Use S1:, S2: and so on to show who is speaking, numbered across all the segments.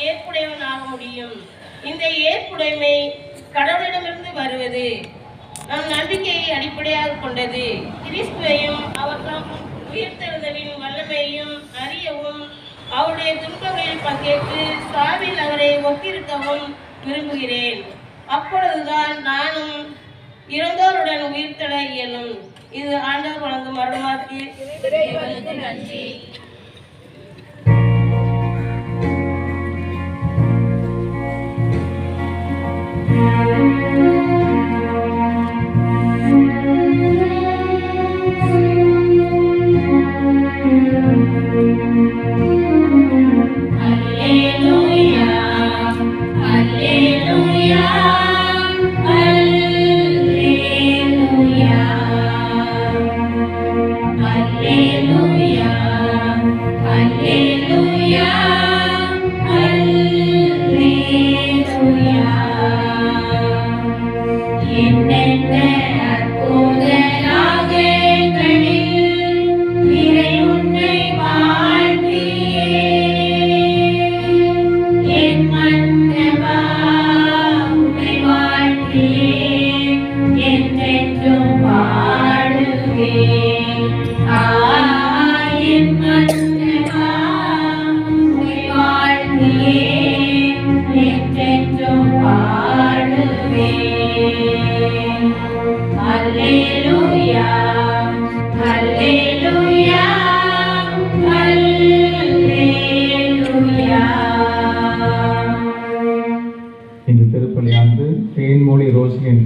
S1: ஏற்புடையவன் ஆக முடியும். இந்த ஏற்புடைமை கடவுளிடமிருந்து வருவது. நம் நம்பிக்கையை அடிப்படையாக கொண்டது. கிறிஸ்துவையும் அவர் உயிர்த்தெழுதலின் வல்லமையும் அறியவும் அவருடைய துன்பங்களில் பங்கேற்று சாவில் அவரை ஒத்திருக்கவும் விரும்புகிறேன். அப்பொழுதுதான் நானும் இறந்தோருடன் உயிர்த்தெழ இயலும். இது ஆண்டவர் வழங்கும் அருள்வாக்கு. நன்றி.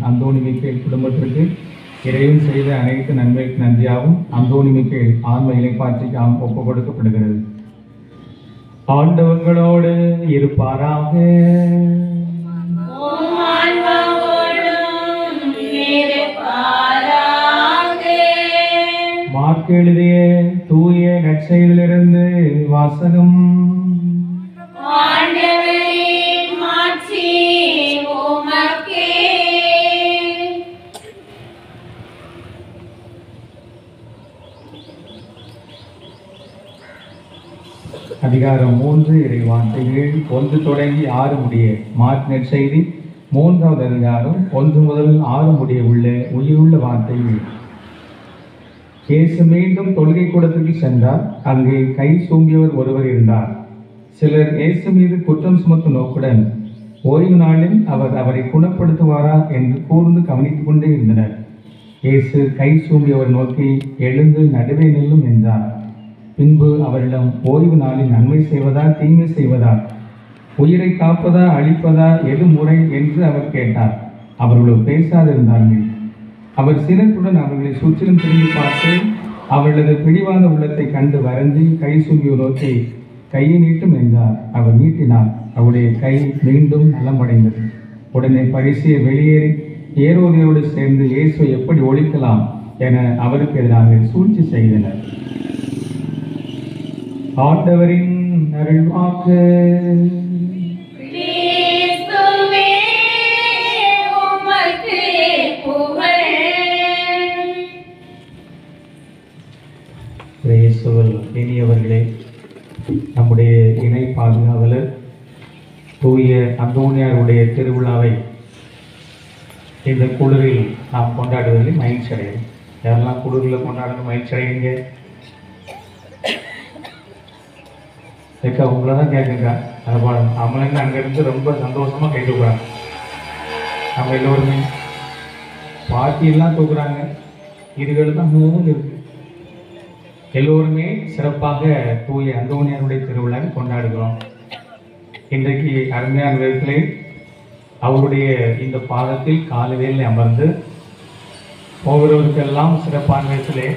S2: அந்தோணி மிக்கேல் குடும்பத்திற்கு இறைவன் செய்த அனைத்து நன்மைக்கு நன்றியாகவும் அந்தோணி மிக்கேல் ஆன்ம இலைப்பாற்றிக்கு ஒப்புக் கொடுக்கப்படுகிறது. ஆண்டவர்களோடு இருப்பாராக. மார்க் எழுதிய தூய நற்செய்தியிலிருந்து வாசகம். அதிகாரம் 3 இறைவார்த்தைகள் 1 தொடங்கி 6 முடிய. மார்க் நற்செய்தி 3வது அதிகாரம் 1 முதல் 6 முடிய உள்ள உயிருள்ள வார்த்தைகள். இயேசு மீண்டும் தொழுகை கூடத்திற்கு சென்றார். அங்கே கை சூம்பியவர் ஒருவர் இருந்தார். சிலர் இயேசு மீது குற்றம் சுமத்தும் நோக்குடன் ஓய்வு நாளில் அவர் அவரை குணப்படுத்துவாரா என்று கூர்ந்து கவனித்துக் கொண்டே இருந்தனர். இயேசு கை சூம்பியவர் நோக்கி, எழுந்து நடுவே நில்லும் என்றார். பின்பு அவரிடம், ஓய்வு நாளில் நன்மை செய்வதா தீமை செய்வதா, உயிரை காப்பதா அழிப்பதா, எது முறை என்று அவர் கேட்டார். அவர்களோ பேசாதிருந்தார்கள். அவர் சினத்துடன் அவர்களை சுற்றிலும் திரும்பி பார்த்து அவர்களது பிடிவாத உள்ளத்தை கண்டு வருந்தி கை சூம்பியை நோக்கி, கையை நீட்டும் என்றார். அவர் நீட்டினார். அவருடைய கை மீண்டும் நலமடைந்தது. உடனே பரிசேயர் வெளியேறி ஏரோதியோடு சேர்ந்து இயேசுவை எப்படி ஒழிக்கலாம் என அவருக்கு எதிராக சூழ்ச்சி செய்தனர். ஆண்டவரின் அருள்வாக்கு. இயேசுவில் இனியவர்களே, நம்முடைய இணை பாதுகாவலர் தூய அந்தோணியாருடைய திருவிழாவை இந்த குளிரில் நாம் கொண்டாடுவதில் மகிழ்ச்சி அடையும். யாரெல்லாம் குளிரில் கொண்டாடணும் மகிழ்ச்சி அடையுங்க? கேட்க உங்களை தான் கேட்குங்க. அதை பாடம் அவங்கள அங்கேருந்து ரொம்ப சந்தோஷமாக கேட்டுக்கிறாங்க. நம்ம எல்லோருமே பாட்டியெல்லாம் தூக்குறாங்க, இதுகள் தான் இருக்கு. எல்லோருமே சிறப்பாக தூய அந்தோணியாருடைய திருவிழாவை கொண்டாடுகிறோம். இன்றைக்கு அருமையான விதத்திலே அவருடைய இந்த பாதத்தில் காலவேளை அமர்ந்து ஒவ்வொருவருக்கெல்லாம் சிறப்பான விதத்திலே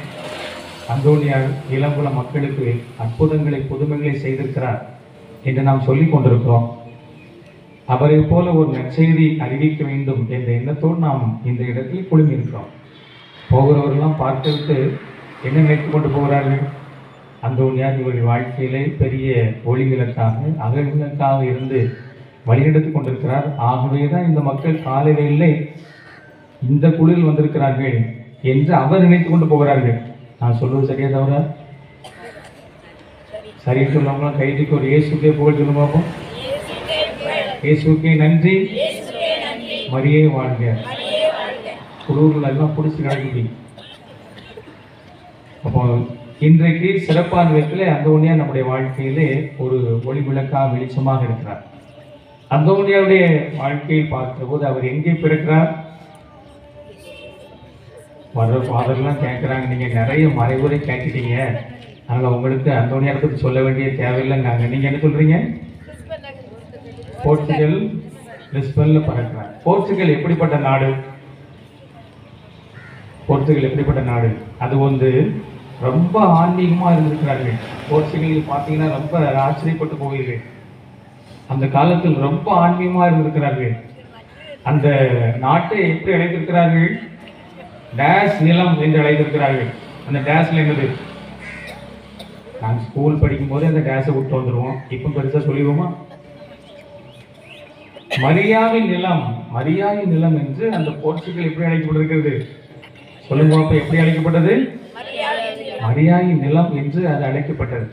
S2: அந்தோணியார் இளங்குல மக்களுக்கு அற்புதங்களை புதுமைகளை செய்திருக்கிறார் என்று நாம் சொல்லிக் கொண்டிருக்கிறோம். அவரை போல ஒரு நற்செய்தி அறிவிக்க வேண்டும் என்ற எண்ணத்தோடு நாம் இந்த இடத்தில் குழுமியிருக்கிறோம். போகிறவர்களெல்லாம் பார்த்துவிட்டு என்ன நினைத்து கொண்டு போகிறார்கள்? அந்தோணியார் இவருடைய வாழ்க்கையிலே பெரிய ஒளிவிளக்காக அகவிளக்காக இருந்து வழிநடத்தி கொண்டிருக்கிறார். ஆகவே தான் இந்த மக்கள் காலையிலே இந்த குழுவில் வந்திருக்கிறார்கள் என்று அவர் நினைத்து கொண்டு போகிறார்கள். நான் சொல்வது சரியா தவிர? சரி சொல்லுவாங்களா? கைதிக்கு ஒரு இயேசுக்கே புகழ் சொல்லுவோம். இயேசுக்கே நன்றி, மரியே வாழ்க. குளூர்ல எல்லாம் பிடிச்சி கிடக்குது. அப்போ இன்றைக்கு சிறப்பான விதத்தில் அந்தோனியா நம்முடைய வாழ்க்கையிலே ஒரு ஒளி விளக்கா வெளிச்சமாக இருக்கிறார். அந்தோனியாவுடைய வாழ்க்கையை பார்க்கிற போது அவர் எங்கே பிறக்கிறார்? வர்ற ஃபாதர்லாம் கேட்குறாங்க, நீங்கள் நிறைய மறைவுரை கேட்டுட்டீங்க, அதனால் உங்களுக்கு அந்தோனியாரை பற்றி சொல்ல வேண்டிய தேவையில்லைங்க. நீங்கள் என்ன சொல்கிறீங்க? போர்ச்சுகல் லிஸ்பனில் பறக்கிறார். போர்ச்சுகல் எப்படிப்பட்ட நாடு? போர்ச்சுகல் எப்படிப்பட்ட நாடு? அது வந்து ரொம்ப ஆன்மீகமாக இருந்திருக்கிறார்கள். போர்ச்சுகலில் பார்த்தீங்கன்னா ரொம்ப ஆச்சரியப்பட்டு போவீர்கள். அந்த காலத்தில் ரொம்ப ஆன்மீகமாக இருந்திருக்கிறார்கள். அந்த நாட்டை எப்படி அழைத்திருக்கிறார்கள்? டேஸ் நிலம் என்று அழைத்திருக்கிறார்கள். அந்த டேஸ்ல என்னது? நாங்கள் ஸ்கூல் படிக்கும் போது அந்த டேஸை விட்டு வந்துடுவோம். இப்போ பெருசாக சொல்லிடுவோமா? மரியாவின் நிலம். மரியாவின் நிலம் என்று அந்த போர்ச்சுகல் எப்படி அழைக்கப்பட்டிருக்கிறது? சொல்லுங்க அப்ப, எப்படி அழைக்கப்பட்டது? மரியாவின் நிலம் என்று அது அழைக்கப்பட்டது.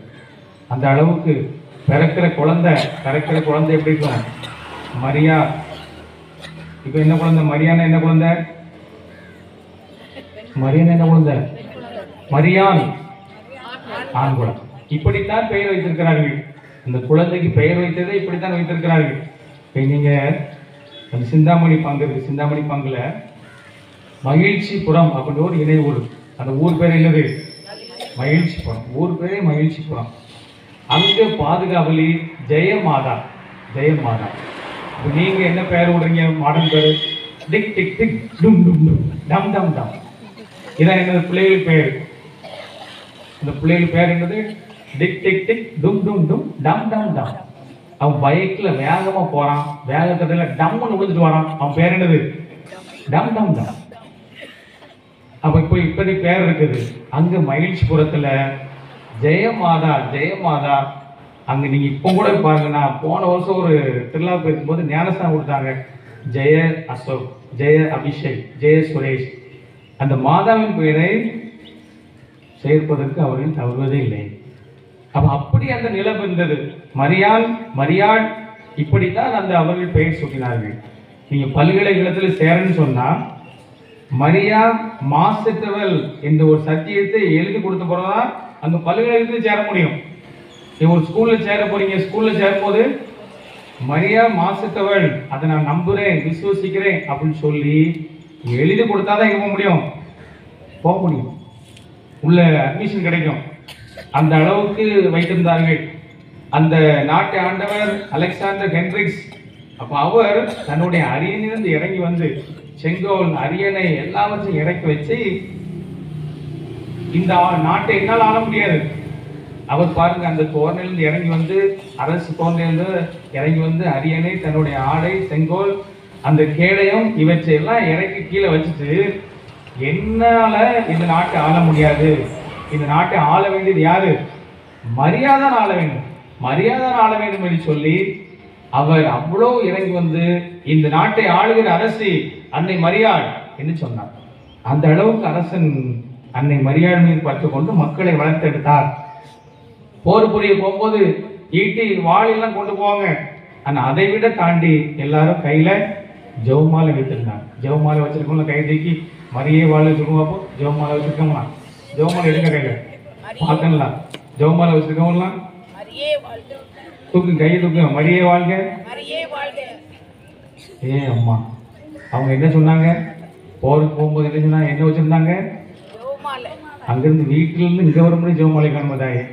S2: அந்த அளவுக்கு பிறக்கிற குழந்தை எப்படி இருக்கும்? மரியா. இப்ப என்ன குழந்தை? மரியானா என்ன குழந்தை? மரியானா என்ன குழந்தை? மரியான் ஆண் குழந்தை. இப்படித்தான் பெயர் வைத்திருக்கிறார்கள். அந்த குழந்தைக்கு பெயர் வைத்ததை இப்படித்தான் வைத்திருக்கிறார்கள். நீங்க அந்த சிந்தாமணி பங்கு இருக்கு. சிந்தாமணி பங்குல மகிழ்ச்சிபுரம் அப்படின்னு ஒரு இணை ஊர். அந்த ஊர் பேர் என்னது? மகிழ்ச்சிபுரம். ஊர் பேரே மகிழ்ச்சிபுரம். அங்க பாதுகாவலி ஜெயமாதா. ஜெயமாதா. நீங்க என்ன பெயர் விடுறீங்க? மாடர்ன் பேரு டிக் டிக் டிக் டும் டும் டும் டம் டம் டம். இதான் என்னது? பிள்ளைகள் பெயர். இந்த பிள்ளைகள் பெயர் என்னது? டிக் டிக் டிக் டும் டும் டும் டம் டம் டம். அவன் பைக்ல வேகமா போறான். வேகத்துல டம்னு விழுந்துட்டு வரான். அவன் பேர் என்னது? டம் டம் டம். அப்ப இப்போ இப்படி பேர் இருக்குது. அங்க மகிழ்ச்சிபுரத்துல ஜெயமாதா. ஜெயமாதா அங்க நீங்க இப்ப கூட பாருங்க. நான் போன வருஷம் ஒரு திருவிழா போயிருக்கும்போது ஞானஸ்தானம் கொடுத்தாங்க. ஜெய அசோக், ஜெய அபிஷேக், ஜெய சுரேஷ். அந்த மாதாவின் பெயரை சேர்ப்பதற்கு அவர்கள் தவறுவதே இல்லை. அப்ப அப்படி அந்த நிலம் இருந்தது. மரியாள், மரியாள், இப்படித்தான் அந்த அவர்கள் பெயர் சொல்லினார்கள். நீங்க பல்கலைக்கழகத்தில் சேரன்னு சொன்னா மரியா மாசற்றவள் என்ற ஒரு சத்தியத்தை எழுதி கொடுத்த போறதான் அந்த பல்கலைக்கழகத்தில் சேர முடியும். ஒரு ஸ்கூல்ல சேர போறீங்க. ஸ்கூல்ல சேரும் போது மரியா மாசற்றவள், அதை நான் நம்புறேன், விசுவசிக்கிறேன் அப்படின்னு சொல்லி எழுதி கொடுத்தாதான் எங்க போக முடியும். உள்ள அட்மிஷன் கிடைக்கும். அந்த அளவுக்கு வைத்திருந்தார்கள். அந்த நாட்டை ஆண்டவர் அலெக்சாண்டர் ஹென்ரிக்ஸ். அப்ப அவர் தன்னுடைய அரியணிலிருந்து இறங்கி வந்து செங்கோல், அரியணை எல்லாவற்றையும் இறக்கி வச்சு இந்த நாட்டை என்னால் ஆள முடியாது. அவர் பாருங்க, அந்த தோரணையிலிருந்து இறங்கி வந்து, அரசு தோரணையிலிருந்து இறங்கி வந்து அரியணை, தன்னுடைய ஆடை, செங்கோல், அந்த கேடயம் இவற்றை எல்லாம் இறக்கி கீழே வச்சுட்டு, என்னால இந்த நாட்டை ஆள முடியாது, இந்த நாட்டை ஆள வேண்டியது யாரு? மரியாதான் ஆள வேண்டும், மரியாதான் ஆள வேண்டும் என்று சொல்லி அவர் அவ்வளோ இறங்கி வந்து இந்த நாட்டை ஆளுகிற அரசி அன்னை மரியாள் என்று சொன்னார். அந்த அளவுக்கு அரசன் அன்னை மரியாள் மீது பற்று கொண்டு மக்களை வளர்த்தெடுத்தார். போர் புரிய போகும்போது ஈட்டி வாளெல்லாம் கொண்டு போவாங்க. ஆனா அதை விட தாண்டி எல்லாரும் கையில ஜெவமாலை வைத்திருந்தாங்க. ஜெவமாலை வச்சிருக்கோம்ல, கை தூக்கி மரியே வாழ வச்சிருக்கோம். அப்போ ஜெவமாலை வச்சிருக்கோம்னா ஜெவமாலை எடுக்க கையில பார்க்கலாம். ஜெவமாலை வச்சிருக்கோம்லாம் தூக்கு, கையை தூக்கு, மரியே வாழ்க. ஏ அம்மா, அவங்க என்ன சொன்னாங்க? போருக்கு போகும்போது என்ன சொன்னாங்க? என்ன வச்சிருந்தாங்க? அங்கிருந்து வீட்டில இருந்து இங்க வரும்போது ஜெவமாலை காண்பதாயே.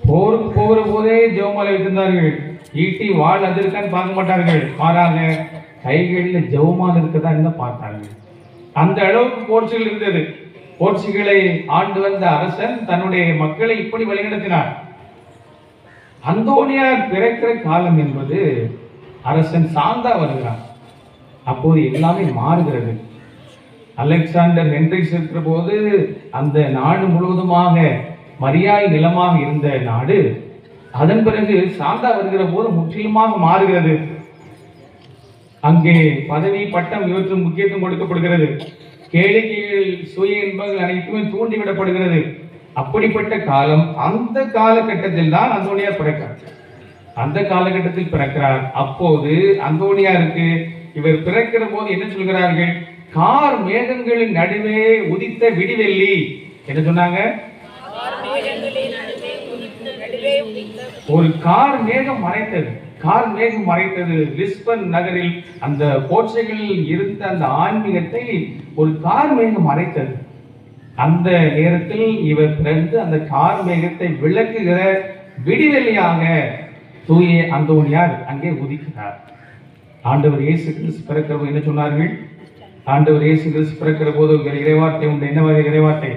S2: போருக்கு போகிற போதே ஜெவமாலை வைத்திருந்தார்கள். ஈட்டி வாழ் அது இருக்கான்னு பார்க்க மாட்டார்கள். மாறாக கைகளில் ஜெவமாலை இருக்கதா என்ன பார்த்தார்கள். அந்த அளவுக்கு போர்ச்சுகல் இருந்தது. போர்ச்சுகலை ஆண்டு வந்த அரசன் தன்னுடைய மக்களை இப்படி வழிநடத்தினார். அந்தோனியார் பிறக்கிற காலம் என்பது அரசன் சாந்தா வருகிறார். அப்போது எல்லாமே மாறுகிறது. அலெக்சாண்டர் ஹென்ரிக்ஸ் இருக்கிற போது அந்த நாடு முழுவதுமாக மரியாதை நிலமாக இருந்த நாடு, அதன் பிறகு சாந்தா வருகிற போது முற்றிலுமாக மாறுகிறது. அங்கே பதவி, பட்டம் இவற்றும் முக்கியத்துவம் கொடுக்கப்படுகிறது. கேளிக்கைகள், சுய இன்பங்கள் அனைத்துமே தூண்டிவிடப்படுகிறது. அப்படிப்பட்ட காலம். அந்த காலகட்டத்தில் தான் அந்தோனியார் பிறக்கிறார். அந்த காலகட்டத்தில் பிறக்கிறார். அப்போது அந்தோனியாருக்கு இவர் பிறக்கிற போது என்ன சொல்கிறார்கள்? கார் மேகங்களின் நடுவே உதித்த விடிவெள்ளி. என்ன சொன்னாங்க? ஒரு கார் மேகம் மறைத்தது. கார் மேகம் மறைத்தது. லிஸ்பன் நகரில் அந்த கோட்டைகளில் இருந்த அந்த ஆன்மீகத்தை ஒரு கார் மேகம் மறைத்தது. அந்த நேரத்தில் இவர் பிறந்து அந்த கார் மேகத்தை விளக்குகிற விடிவெள்ளியாக தூய அந்தோனியார் அங்கே உதிக்கிறார். ஆண்டவர் இயேசு கிறிஸ்து பிறக்கிற போது என்ன சொன்னார்கள்? ஆண்டவர் இயேசு கிறிஸ்து பிறக்கிற போது இறைவார்த்தை உண்டு. என்ன வகை இறைவார்த்தை?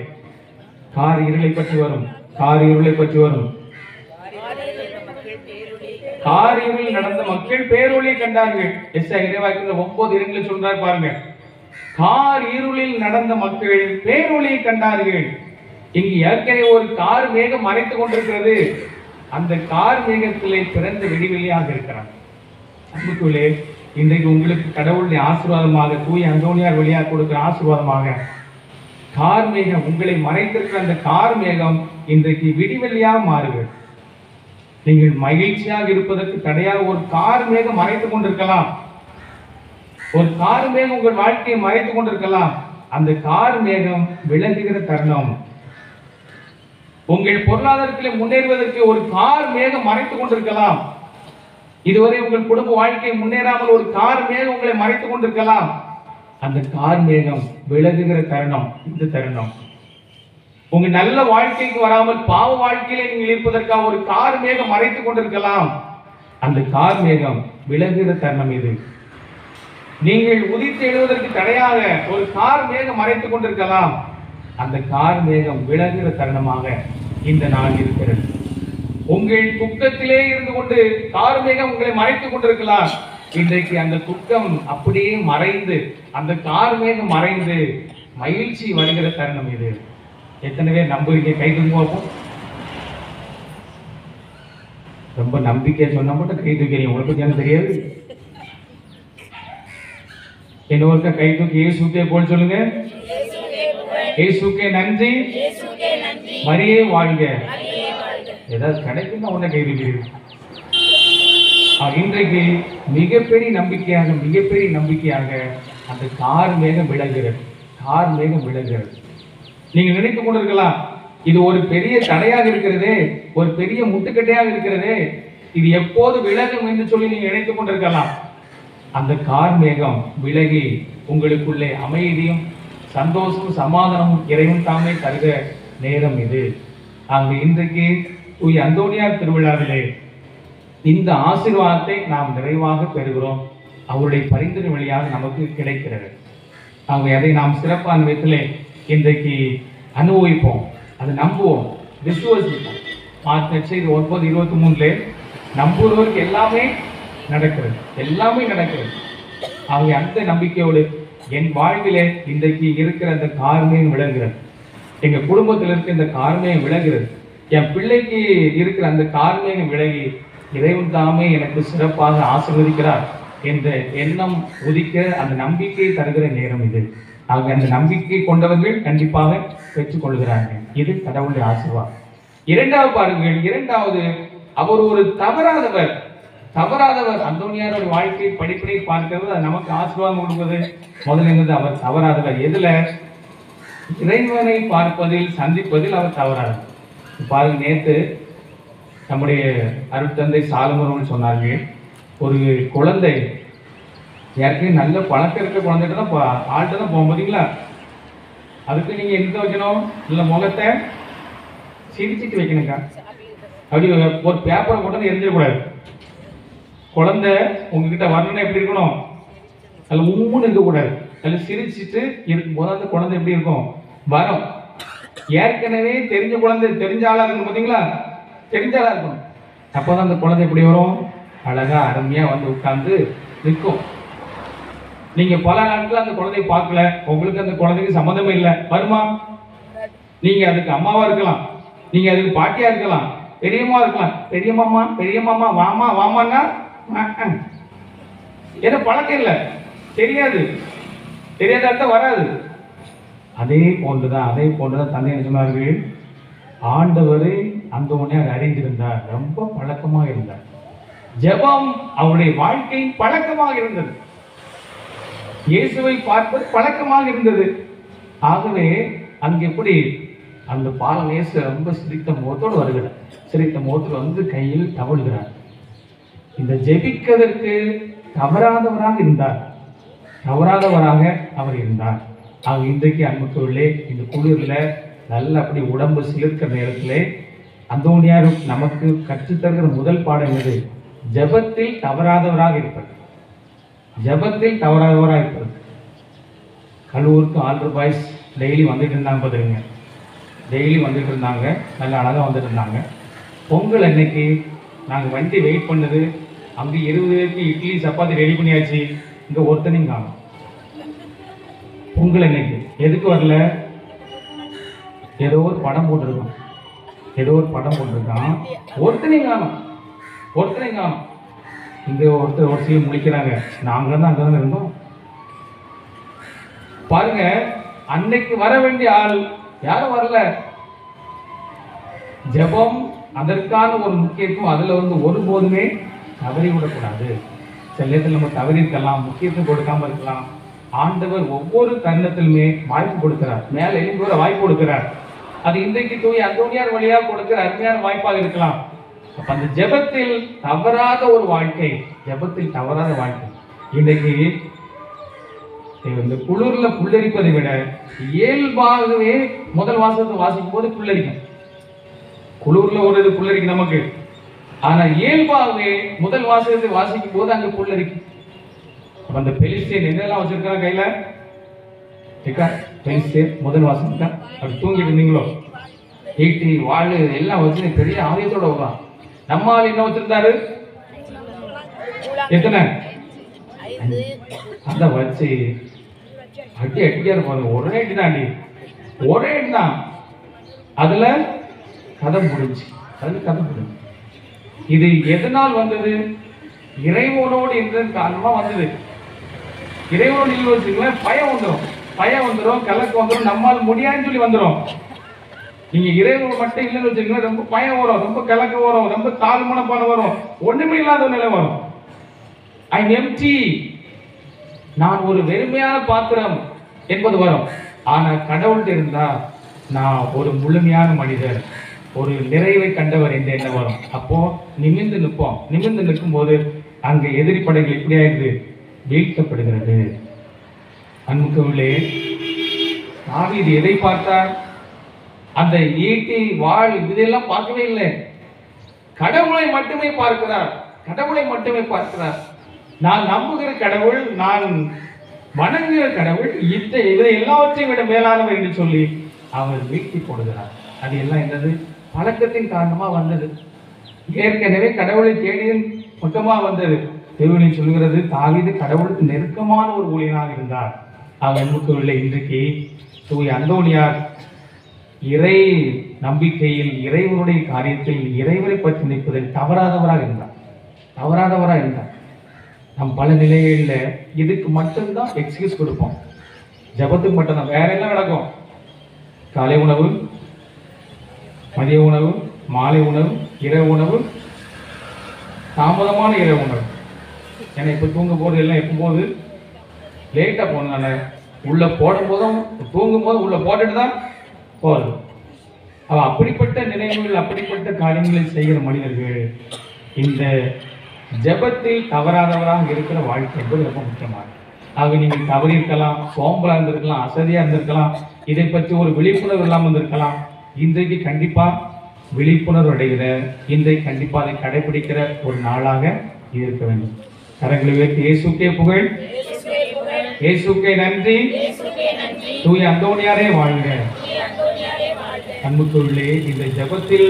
S2: கார் இருளை பற்றி வரும். கார் இருளை பற்றி வரும். கார் இருளில் நடந்த மக்கள் பேரொளியை கண்டார்கள். இறைவாக்கில் 9:2 சொல்றார் பாருங்க. கார் இருளில் நடந்த மக்கள் பேரொளியை கண்டார்கள். இங்கு ஏற்கனவே ஒரு கார் மேகம் மறைத்துக் கொண்டிருக்கிறது. அந்த கார் மேகத்திலே பிறந்த விடிவெளியாக இருக்கிறார். அன்புக்குள்ளே, இன்றைக்கு உங்களுக்கு கடவுளுடைய ஆசீர்வாதமாக தூய அந்தோனியார் வழியாக கொடுக்கிற ஆசீர்வாதமாக கார் மேகம், உங்களை மறைத்திருக்கிற அந்த கார் மேகம் இன்றைக்கு விடிவெள்ளியாக மாறுகிறது. நீங்கள் மகிழ்ச்சியாக இருப்பதற்கு தடையாக ஒரு கார் மேகம் மறைத்துக் கொண்டிருக்கலாம். ஒரு கார் மேகம் உங்கள் வாழ்க்கையை மறைத்துக் கொண்டிருக்கலாம். அந்த கார் மேகம் விலகுகிற தருணம். உங்கள் பொருளாதாரத்தில் முன்னேறுவதற்கு ஒரு கார் மேகம் மறைத்துக் கொண்டிருக்கலாம். இதுவரை உங்கள் குடும்ப வாழ்க்கை முன்னேறாமல் ஒரு கார் மேகம் உங்களை மறைத்துக் கொண்டிருக்கலாம். அந்த கார் மேகம் விலகுகிற தருணம் இந்த தருணம். உங்க நல்ல வாழ்க்கைக்கு வராமல் பாவ வாழ்க்கையிலே நீங்கள் இருப்பதற்காக ஒரு கார் மேகம் மறைத்துக் கொண்டிருக்கலாம். அந்த கார் மேகம் விலகுகிற தருணம் இது. நீங்கள் உதித்து எழுவதற்கு தடையாக ஒரு கார் மேகம் மறைத்துக் கொண்டிருக்கலாம். அந்த கார் மேகம் விலகுகிற தருணமாக இந்த நாள் இருக்கிறது. உங்கள் துக்கத்திலே இருந்து கொண்டு கார் மேகம் உங்களை மறைத்துக் கொண்டிருக்கலாம். இன்றைக்கு அந்த துக்கம் அப்படியே மறைந்து, அந்த கார் மேகம் மறைந்து மகிழ்ச்சி வருகிற தருணம் இது. எத்தனை பேர் நம்புறீங்க? கை தூக்கி பார்ப்போம். ரொம்ப நம்பிக்கை சொன்னா மட்டும் கை தூக்கிறீங்க. உங்களுக்கு பத்தி எனக்கு தெரியாது. இன்னொருக்க கை தூக்கி இயேசுக்கே போல் சொல்லுங்க. இயேசுக்கே நன்றி, மரியே வாழ்க. ஏதாவது கிடைக்குன்னா உடனே கை தூக்கிறீங்க. இன்றைக்கு மிகப்பெரிய நம்பிக்கையாக அந்த கார் மேகம் விலகிறது. கார் மேகம் விலகிறது. நீங்க நினைத்துக் கொண்டிருக்கலாம், இது ஒரு பெரிய தடையாக இருக்கிறதே, ஒரு பெரிய முட்டுக்கட்டையாக இருக்கிறதே, இது எப்போது விலகும் என்று சொல்லி நீங்க நினைத்துக் கொண்டிருக்கலாம். அந்த கார் மேகம் விலகி உங்களுக்குள்ளே அமைதியும் சந்தோஷமும் சமாதானமும் இறைவன் தாமே தருக நேரம் இது. அங்கு இன்றைக்கு தூய அந்தோனியார் திருவிழாவிலே இந்த ஆசீர்வாதத்தை நாம் நிறைவாக பெறுகிறோம். அவருடைய பரிந்துரை வழியாக நமக்கு கிடைக்கிறது. ஆகவே அதை நாம் சிறப்பான விதத்திலே இன்றைக்கு அனுபவிப்போம், அதை நம்புவோம், விசுவாசிப்போம். மார்க் நற்செய்தி 9:23 நம்புகிறவருக்கு எல்லாமே நடக்கிறது, எல்லாமே நடக்கிறது. ஆகவே அந்த நம்பிக்கையோடு என் வாழ்விலே இன்றைக்கு இருக்கிற அந்த கார்மேகம் விளங்குகிறது. எங்க குடும்பத்தில் இருக்க இந்த கார்மேகம் விளங்குகிறது. என் பிள்ளைக்கு இருக்கிற அந்த கார்மேகம் விலகி இறைவன் தாமே எனக்கு சிறப்பாக ஆசீர்வதிக்கிறார் என்ற எண்ணம் உதிக்க அந்த நம்பிக்கையை தருகிற நேரம் இது. ஆக அந்த நம்பிக்கை கொண்டவர்கள் கண்டிப்பாக பெற்றுக்கொள்கிறார்கள். இது கடவுளுடைய ஆசீர்வாதம். இரண்டாவது பாருங்கள், இரண்டாவது அவர் ஒரு தவறாதவர். அந்தோனியாரோட வாழ்க்கையை படிப்படி பார்க்கிறது, அது நமக்கு ஆசீர்வாதம் கொடுப்பது. முதலில் அவர் தவறாதவர். எதுல? இறைவனை பார்ப்பதில், சந்திப்பதில் அவர் தவறாதவர். பாருங்க, நேற்று நம்முடைய அருட்தந்தை சாலமோன் சொன்னார்கள், ஒரு குழந்தை யாருக்கும் நல்ல பழக்கம் இருக்க குழந்தைகிட்ட தான் ஆள்கிட்ட தான் போக பார்த்தீங்களா, அதுக்கு நீங்க எந்த வைக்கணும், இல்லை முகத்தை சிரிச்சிட்டு வைக்கணுங்க. அப்படி ஒரு பேப்பரை போட்டு எரிஞ்சிடக்கூடாது. குழந்தை உங்ககிட்ட வரணும்னா எப்படி இருக்கணும்? அதில் உம்முன்னு இருக்கக்கூடாது. அதில் சிரிச்சிட்டு இருக்கும்போது அந்த குழந்தை எப்படி இருக்கும்? வரும். ஏற்கனவே தெரிஞ்ச குழந்தை, தெரிஞ்ச ஆளா இருக்கணும் பார்த்தீங்களா, தெரிஞ்ச ஆளா இருக்கணும். அப்போதான் அந்த குழந்தை எப்படி வரும்? அழகா அருமையா வந்து உட்கார்ந்து நிற்கும். நீங்க பல நாட்கள் அந்த குழந்தையை பார்க்கல, உங்களுக்கு அந்த குழந்தைக்கு சம்மந்தமே இல்லை, வருமா? நீங்க அதுக்கு அம்மாவா இருக்கலாம், நீங்க அதுக்கு பாட்டியா இருக்கலாம், பெரியம்மா இருக்கலாம். பெரியம்மா வாமா வாமான்னா ஏன்னா பழக்கம் இல்லை, தெரியாத வராது. அதே போன்றுதான் தந்தை சொன்னார்கள், ஆண்டவரை அந்தோனியார் அறிந்திருந்தார், ரொம்ப பழக்கமாக இருந்தார். ஜெபம் அவருடைய வாழ்க்கையின் பழக்கமாக இருந்தது. இயேசுவை பார்ப்பது பழக்கமாக இருந்தது. ஆகவே அங்கு எப்படி அந்த பாலம் இயேசு ரொம்ப சிரித்த முகத்தோடு வருகிறார். சிரித்த முகத்தோடு வந்து கையில் தவழ்கிறார். இந்த ஜெபிக்கிறதற்கு தவறாதவராக இருந்தார். தவறாதவராக அவர் இருந்தார். ஆக இன்றைக்கு அன்புக்குள்ளே இந்த குளிர்ல நல்ல அப்படி உடம்பு சிலிர்க்கிற நேரத்திலே அந்தோனியார் நமக்கு கற்றுத்தருகிற முதல் பாடம் எது? ஜெபத்தில் தவறாதவராக இருப்பது. ஜெபத்தில் தவறாதவராக இருப்பது. கல்லூருக்கு ஆல்டர் பாய்ஸ் டெய்லி வந்துட்டு இருந்தாங்க பார்த்துருங்க. டெய்லி வந்துட்டு இருந்தாங்க, நல்ல அழகாக வந்துட்டு இருந்தாங்க. பொங்கல் அன்னைக்கு நாங்கள் வண்டி வெயிட் பண்ணது, அங்கே 20 பேருக்கு இட்லி சப்பாத்தி ரெடி பண்ணியாச்சு, இங்கே ஒருத்தனையும் காணும். பொங்கல் அன்னைக்கு எதுக்கு வரல? ஏதோ ஒரு படம் போட்டிருக்கான், ஏதோ ஒரு படம் போட்டிருக்கான், ஒருத்தனையும் காணும், ஒருத்தனையும் காணும். இங்கே ஒருத்தர் ஒரு சில முழிக்கிறாங்க, நாங்கள் தான் அங்கே தான் இருந்தோம். பாருங்க, அன்னைக்கு வர வேண்டிய ஆள் யாரும் வரல. ஜெபம் அதற்கான ஒரு முக்கியத்துவம் அதுல வந்து ஒருபோதுமே தவறி விடக்கூடாது. சில நேரத்தில் நம்ம தவறி இருக்கலாம், முக்கியத்துவம் கொடுக்காம இருக்கலாம். ஆண்டவர் ஒவ்வொரு தருணத்திலுமே வாய்ப்பு கொடுக்கிறார், மேல எழுந்து வர வாய்ப்பு கொடுக்கிறார். அது இன்றைக்கு தூய் அந்தோனியார் வழியாக கொடுக்கிற அருமையான வாய்ப்பாக இருக்கலாம். அப்ப அந்த ஜெபத்தில் தவறாத ஒரு வாழ்க்கை, ஜெபத்தில் தவறாத வாழ்க்கை. இன்றைக்கு இந்த குளிர்ல புல்லரிப்பதை விட இயல்பாகவே முதல் வாசகத்தை வாசிக்கும் போது புல்லரிக்கும். குளிர்ல ஒரு இது புல்லரிக்கும் நமக்கு, ஆனா இயல்பாகவே முதல் வாசகத்தை வாசிக்கும் போது அங்க புல்லரிக்கும். அந்த பெலிஸ்தீன் என்னெல்லாம் வச்சிருக்காங்க கையில? பெலிஸ்தீன் முதல் வாசகம் தான். அப்படி தூங்கிட்டு இருந்தீங்களோ, ஈட்டி வாழ் எல்லாம் வச்சு பெரிய ஆரியத்தோட வருவான். நம்ம ஆள் என்ன வச்சிருந்தாரு? எத்தனை? அதை வச்சு அடி அடிக்கா இருப்பாங்க. ஒரே அடி தான், அடி ஒரே அடி தான். அதுல கதை முடிஞ்சு, அதுல கதை முடிஞ்சு. இது எதனால் வந்தது? இறைவனோடு இருந்தது காரணமா வந்தது. இறைவனோடு இல்லை வச்சுங்களேன், பயம் வந்துடும், பயம் வந்துடும், கலக்கு வந்துடும், நம்மால் முடியாதுன்னு சொல்லி வந்துடும். நீங்க இறைவன் மட்டும் இல்லைன்னு வச்சுக்கீங்களா, ரொம்ப பயம் வரும், ரொம்ப கலக்க வரும், ரொம்ப தாழ்மனப்பான வரும், ஒண்ணுமே இல்லாத நிலை வரும். ஐ எம்டி, நான் ஒரு வெறுமையான பாத்திரம் என்பது வரும். ஆனா கடவுள்கிட்ட இருந்தா நான் ஒரு முழுமையான மனிதர், ஒரு நிறைவை கண்டவர் என்று என்ன வரும். அப்போ நிமிர்ந்து நிற்போம். நிமிர்ந்து நிற்கும் போது அங்க எதிரி படைகள் எப்படி ஆயிடுது? வீழ்த்தப்படுகிறது. அன்புக்குள்ளே தாவீது எதை பார்த்தார்? அந்த ஈட்டி வாழ் இதெல்லாம் பார்க்கவே இல்லை. கடவுளை மட்டுமே பார்க்கிறார், கடவுளை மட்டுமே பார்க்கிறார். நான் நம்புகிற கடவுள், நான் வணங்குகிற கடவுள், இதை எல்லாவற்றையும் விட மேலானவர் என்று சொல்லி அவர் வீழ்த்தி போடுகிறார். அது எல்லாம் என்னது? பழக்கத்தின் காரணமா வந்தது. ஏற்கனவே கடவுளை தேடியின் பக்கமா வந்தது. தேவனை சொல்கிறது, தாவீது கடவுளுக்கு நெருக்கமான ஒரு ஊழியனாக இருந்தார். அவர் அன்புக்குள்ள இன்றைக்கு தூய அந்தோனியார் இறை நம்பிக்கையில், இறைவனுடைய காரியத்தில், இறைவனை பற்றி நிற்பதில் தவறாதவராக இருந்தார், தவறாதவராக இருந்தார். நம் பல நிலைகளில் இதுக்கு மட்டும்தான் எக்ஸ்கியூஸ் கொடுப்போம். ஜபத்துக்கு மட்டும்தான், வேற எல்லாம் நடக்கும். காலை உணவு, மதிய உணவு, மாலை உணவு, இரவு உணவு, தாமதமான இரவு உணவு. ஏன்னா இப்போ தூங்க போது எல்லாம் எப்போது லேட்டாக போனதுனால உள்ள போடும் போதும் தூங்கும் போது உள்ள போட்டுட்டு தான் போகிறது. அவள் அப்படிப்பட்ட நினைவுகள், அப்படிப்பட்ட காரியங்களை செய்கிற மனிதர்கள் இந்த ஜெபத்தில் தவறாதவராக இருக்கிற வாழ்க்கை என்பது ரொம்ப முக்கியமானது. ஆக நீங்கள் தவறி இருக்கலாம், சோம்பலா இருந்திருக்கலாம், அசதியா இருந்திருக்கலாம், இதை பற்றி ஒரு விழிப்புணர்வு இல்லாமல் இருந்திருக்கலாம். இன்றைக்கு கண்டிப்பா விழிப்புணர்வு அடைகிற, இன்றைக்கு கண்டிப்பா அதை கடைபிடிக்கிற ஒரு நாளாக இருக்க வேண்டும். கரங்களை உயர்த்தி இயேசுக்கே புகழ், இயேசுக்கே நன்றி, தூய அந்தோனியாரே வாழ்க. அன்புக்குள்ளே இந்த ஜெபத்தில்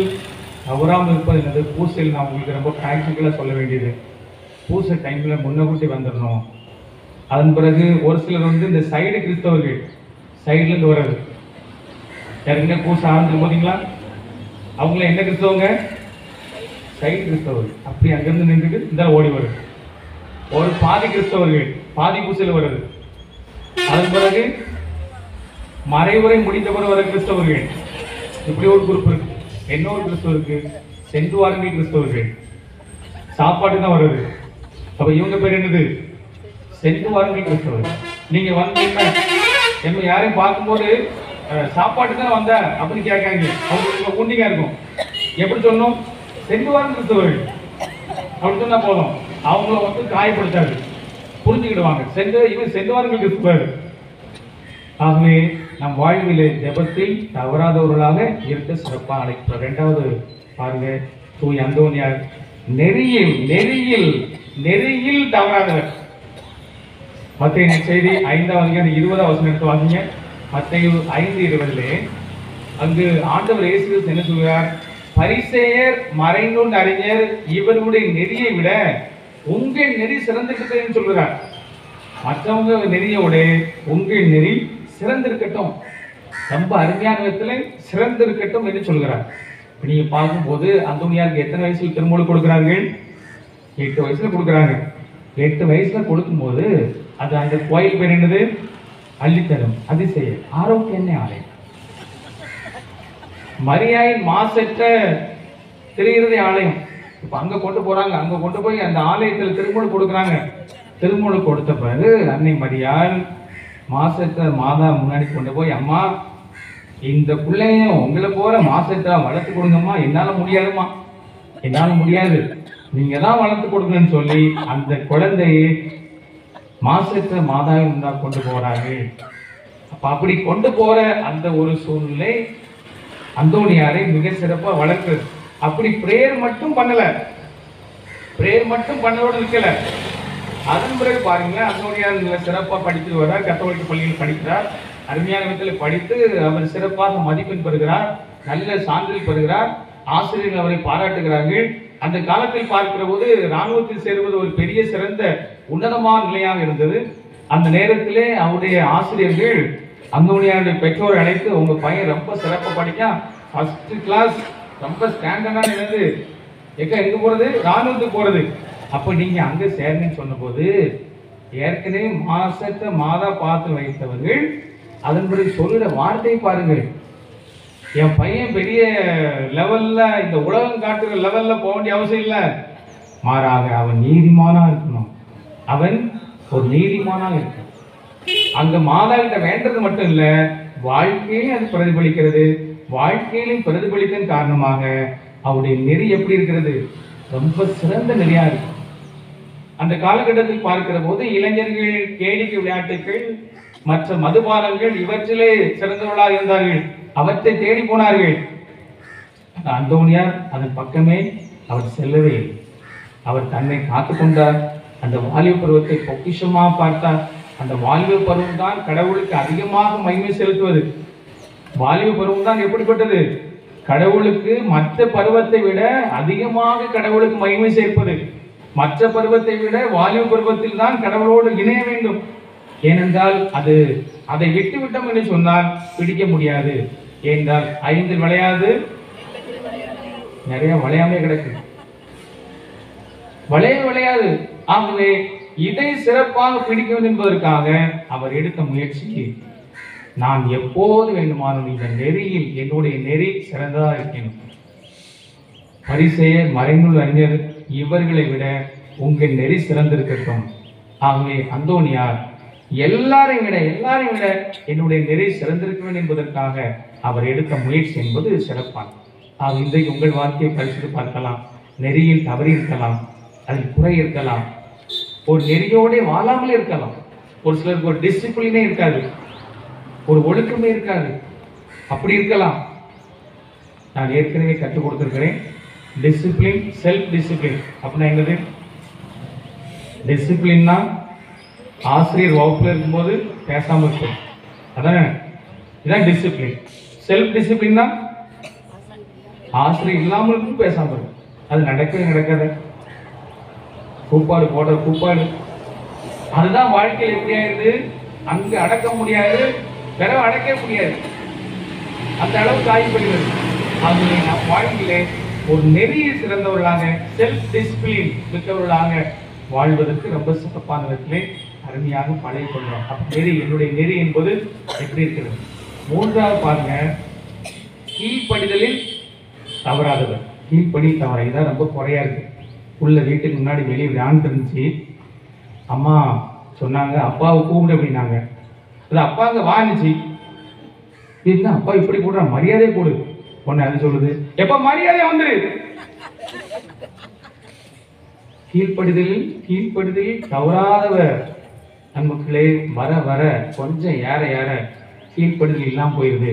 S2: தவறாமல் இருப்பது என்னது? பூசையில் நான் உங்களுக்கு ரொம்ப ப்ராக்டிக்கலாக சொல்ல வேண்டியது, பூசை டைமில் முன்னக்கூட்டி வந்துடணும். அதன் பிறகு ஒரு சிலர் வந்து இந்த சைடு கிறிஸ்தவர்கள், சைட்லேருந்து வர்றது, யாருங்க பூசை ஆரம்பிச்சு போதீங்களா, அவங்கள என்ன கிறிஸ்தவங்க? சைடு கிறிஸ்தவர்கள். அப்படி அங்கேருந்து நின்றுட்டு இந்த ஓடி வருது. ஒரு பாதி கிறிஸ்தவர்கள் பாதி பூசையில் வருது. அதன் பிறகு மறைவுரை முடிந்த பிறகு வர கிறிஸ்தவர்கள், இப்படி ஒரு குரூப் இருக்கு. இன்னொரு கிறிஸ்தவருக்கு சென்று வாருங்கள் கிறிஸ்தவர்கள். சாப்பாடு தான் வருது. அப்ப இவங்க பேர் என்னது? சென்று வாருங்கள் கிறிஸ்தவர். நீங்க வந்தீங்கன்னா என்ன யாரையும் பார்க்கும்போது சாப்பாடு தான் வந்த அப்படின்னு கேட்காங்க. அவங்க உண்டிகா இருக்கும். எப்படி சொல்லணும்? சென்று வாருங்கள் கிறிஸ்தவர்கள் அப்படி சொன்னா போதும். அவங்கள வந்து காயப்படுத்தாது, புரிஞ்சுக்கிடுவாங்க. இவன் சென்று வாருங்கள் கிறிஸ்தவர். ஆகவே நம் வாழ்விலே ஜெபத்தில் தவறாதவர்களாக இருக்க சிறப்பாக அழைக்கிறோம். இரண்டாவது பாருங்க, தூய் அந்தோனியார் நெறியில் நெறியில் நெறியில் தவறாதவர். மத்தேயு செய்தி 5ஆம் அதிகாரம் 20ஆம் வசனம் எடுத்து வாசிங்க. மத்தேயு 5:20 அங்கு ஆண்டவர் இயேசு கிறிஸ்து என்ன சொல்கிறார்? பரிசேயர் மறைநூல் அறிஞர் இவர்களுடைய நெறியை விட உங்கள் நெறி சிறந்திருக்கட்டும் சொல்கிறார். மற்றவங்க நெறியோட உங்கள் நெறி சிறந்திருக்கட்டும், ரொம்ப அருமையான விதத்துல சிறந்திருக்கட்டும் என்று சொல்கிறார். நீங்க பார்க்கும்போது அந்தோனியாருக்கு எத்தனை வயசுல திருமூல கொடுக்கிறார்கள்? 8 வயசுல கொடுக்குறாங்க. 8 வயசுல கொடுக்கும்போது அது அந்த கோயில் பேர் என்னது? அள்ளித்தரும் அதிசய ஆரோக்கிய ஆலயம். மரியாயின் மாசற்ற திரையிறதை ஆலயம். இப்ப அங்க கொண்டு போறாங்க. அங்க கொண்டு போய் அந்த ஆலயத்தில் திருமூல கொடுக்குறாங்க. திருமூல கொடுத்த பிறகு அன்னை மரியாள் மாசற்ற மாதா முன்னாடி கொண்டு போய், அம்மா இந்த பிள்ளையும் உங்களை போற மாசற்றா வளர்த்து கொடுங்கம்மா, என்னால முடியாதுமா, என்னால முடியாது, நீங்க தான் வளர்த்து கொடுக்கணும்னு சொல்லி அந்த குழந்தையை மாசற்ற மாதாவை முன்னா கொண்டு போறாங்க. அப்ப அப்படி கொண்டு போற அந்த ஒரு சூழ்நிலை அந்தோனியாரை மிக சிறப்பா வளர்க்குது. அப்படி பிரேயர் மட்டும் பண்ணல, பிரேயர் மட்டும் பண்ணதோடு இருக்கல. அதன் பிறகு பாருங்க, அந்தோனியார் சிறப்பா படித்து வர்றார். கத்தோலிக்க பள்ளியில் படிக்கிறார். அருமையான விதத்தில் படித்து அவர் சிறப்பாக மதிப்பெண் பெறுகிறார், நல்ல சான்றிதழ் பெறுகிறார். ஆசிரியர்கள் அவரை பாராட்டுகிறார்கள். அந்த காலத்தில் பார்க்கிற போது இராணுவத்தில் சேருவது ஒரு பெரிய சிறந்த உன்னதமான நிலையாக இருந்தது. அந்த நேரத்திலே அவருடைய ஆசிரியர்கள் அந்தோனியாருடைய பெற்றோரை அழைத்து, உங்க பையன் ரொம்ப சிறப்பாக படிக்கா, ஃபர்ஸ்ட் கிளாஸ், ரொம்ப ஸ்டாண்டர்டான என்னது, எங்க போறது? இராணுவத்துக்கு போறது. அப்ப நீங்க அங்க சேரணும்னு சொன்ன போது ஏற்கனவே மாசற்ற மாதா பார்த்து வைத்தவர்கள் அதன்படி சொல்லுற வார்த்தை பாருங்கள். என் பையன் பெரிய லெவல்ல, இந்த உலகம் காட்டுற லெவல்ல போக வேண்டிய அவசியம் இல்லை, மாறாக அவன் நீதிமானா இருக்கணும், அவன் ஒரு நீதிமானா இருக்கணும். அங்க மாதா கிட்ட வேண்டது மட்டும் இல்ல, வாழ்க்கையிலும் அது பிரதிபலிக்கிறது. வாழ்க்கையிலும் பிரதிபலித்தன் காரணமாக அவருடைய நெறி எப்படி இருக்கிறது? ரொம்ப சிறந்த நெறியா இருக்கு. அந்த காலகட்டத்தில் பார்க்கிற போது இளைஞர்கள் கேளிக்கை விளையாட்டுகள் மற்ற மதுபானங்கள் இவற்றிலே சிறந்தவர்களாக இருந்தார்கள். அவற்றை தேடி போனார்கள். அந்தோனியார் அதன் பக்கமே அவர் செல்லவே இல்லை. அவர் தன்னை காத்துக் கொண்டார். அந்த வாலிப பருவத்தை பொக்கிஷமா பார்த்தார். அந்த வாலிப பருவம் தான் கடவுளுக்கு அதிகமாக மகிமை செலுத்துவது. வாலிப பருவம் தான் எப்படிப்பட்டது? கடவுளுக்கு மற்ற பருவத்தை விட அதிகமாக கடவுளுக்கு மகிமை சேர்ப்பது. மற்ற பருவத்தை விட வாலிப பருவத்தில் தான் கடவுளோடு இணைய வேண்டும். ஏனென்றால் அதை விட்டுவிட்டோம் என்று சொன்னால் பிடிக்க முடியாது. ஏனென்றால் 5 விளையாது, நிறைய விளையாமே கிடக்கு, விளையாது. ஆகவே இதை சிறப்பாக பிடிக்கும் என்பதற்காக அவர் எடுத்த முயற்சி, நான் எப்போது வேண்டுமானும் இந்த நெறியில் என்னுடைய நெறி சிறந்ததா இருக்கணும். பரிசேயர் மறைநூல் அறிஞர் இவர்களை விட உங்கள் நெறி சிறந்திருக்கட்டும். ஆகவே அந்தோனியார் எல்லாரையும் விட என்னுடைய நெறி சிறந்திருக்க வேண்டும் என்பதற்காக அவர் எடுத்த முயற்சி என்பது சிறப்பானது. இன்றைக்கு உங்கள் வாழ்க்கையை பரிசீலித்து பார்க்கலாம். நெறியில் தவறி இருக்கலாம், அதில் குறை இருக்கலாம், ஒரு நெறியோட வாழாமலே இருக்கலாம். ஒரு சிலருக்கு ஒரு டிசிப்ளினே இருக்காது, ஒரு ஒழுக்கமே இருக்காது, அப்படி இருக்கலாம். நான் ஏற்கனவே கற்றுக் கொடுத்திருக்கிறேன். டிசிப்ளின், செல்ஃப் டிசிப்ளின் அப்படின்னா என்னது? டிசிப்ளின்னா ஆசிரியர் வகுப்புல இருக்கும்போது பேசாம இருக்கும், அதானே? இதான் டிசிப்ளின். செல்ஃப் டிசிப்ளின்னா ஆசிரியர் இல்லாமல் இருக்கும், பேசாம இருக்கும். அது நடக்காது. கூப்பாடு போடுற கூப்பாடு, அதுதான் வாழ்க்கையில் எப்படி ஆயிடுது? அங்கு அடக்க முடியாது, பிற அடக்க முடியாது, அந்த அளவுக்கு ஆகிப்படுகிறது. ஆகவே நம் வாழ்க்கையிலே ஒரு நெறியை சிறந்தவர்களாக, செல்ஃப் டிசிப்ளின் மிக்கவர்களாக வாழ்வதற்கு ரொம்ப சிறப்பான விதத்திலே அருமையாக பழகிக் கொள்கிறோம். நெறி, என்னுடைய நெறி என்பது எப்படி இருக்கிறது? 3வது பாருங்க, கீழ்ப்படிதலில் தவறாதவர். கீழ்ப்படி தவற, இதான் ரொம்ப குறையா இருக்கு. உள்ள வீட்டுக்கு முன்னாடி வெளியே விளையாண்டு இருந்துச்சு. அம்மா சொன்னாங்க, அப்பாவை கூப்பிடு அப்படின்னாங்க. அது அப்பாங்க வாங்கிச்சு. என்ன அப்பா இப்படி கூடுற, மரியாதையை கொடு. உடனே அது சொல்லுது, எப்ப மரியாதை வந்துரு. கீழ்ப்படுதலில் தவறாதவர் நமக்குள்ளே வர வர கொஞ்சம் ஏற கீழ்ப்படுதல் இல்லாமல் போயிடுது.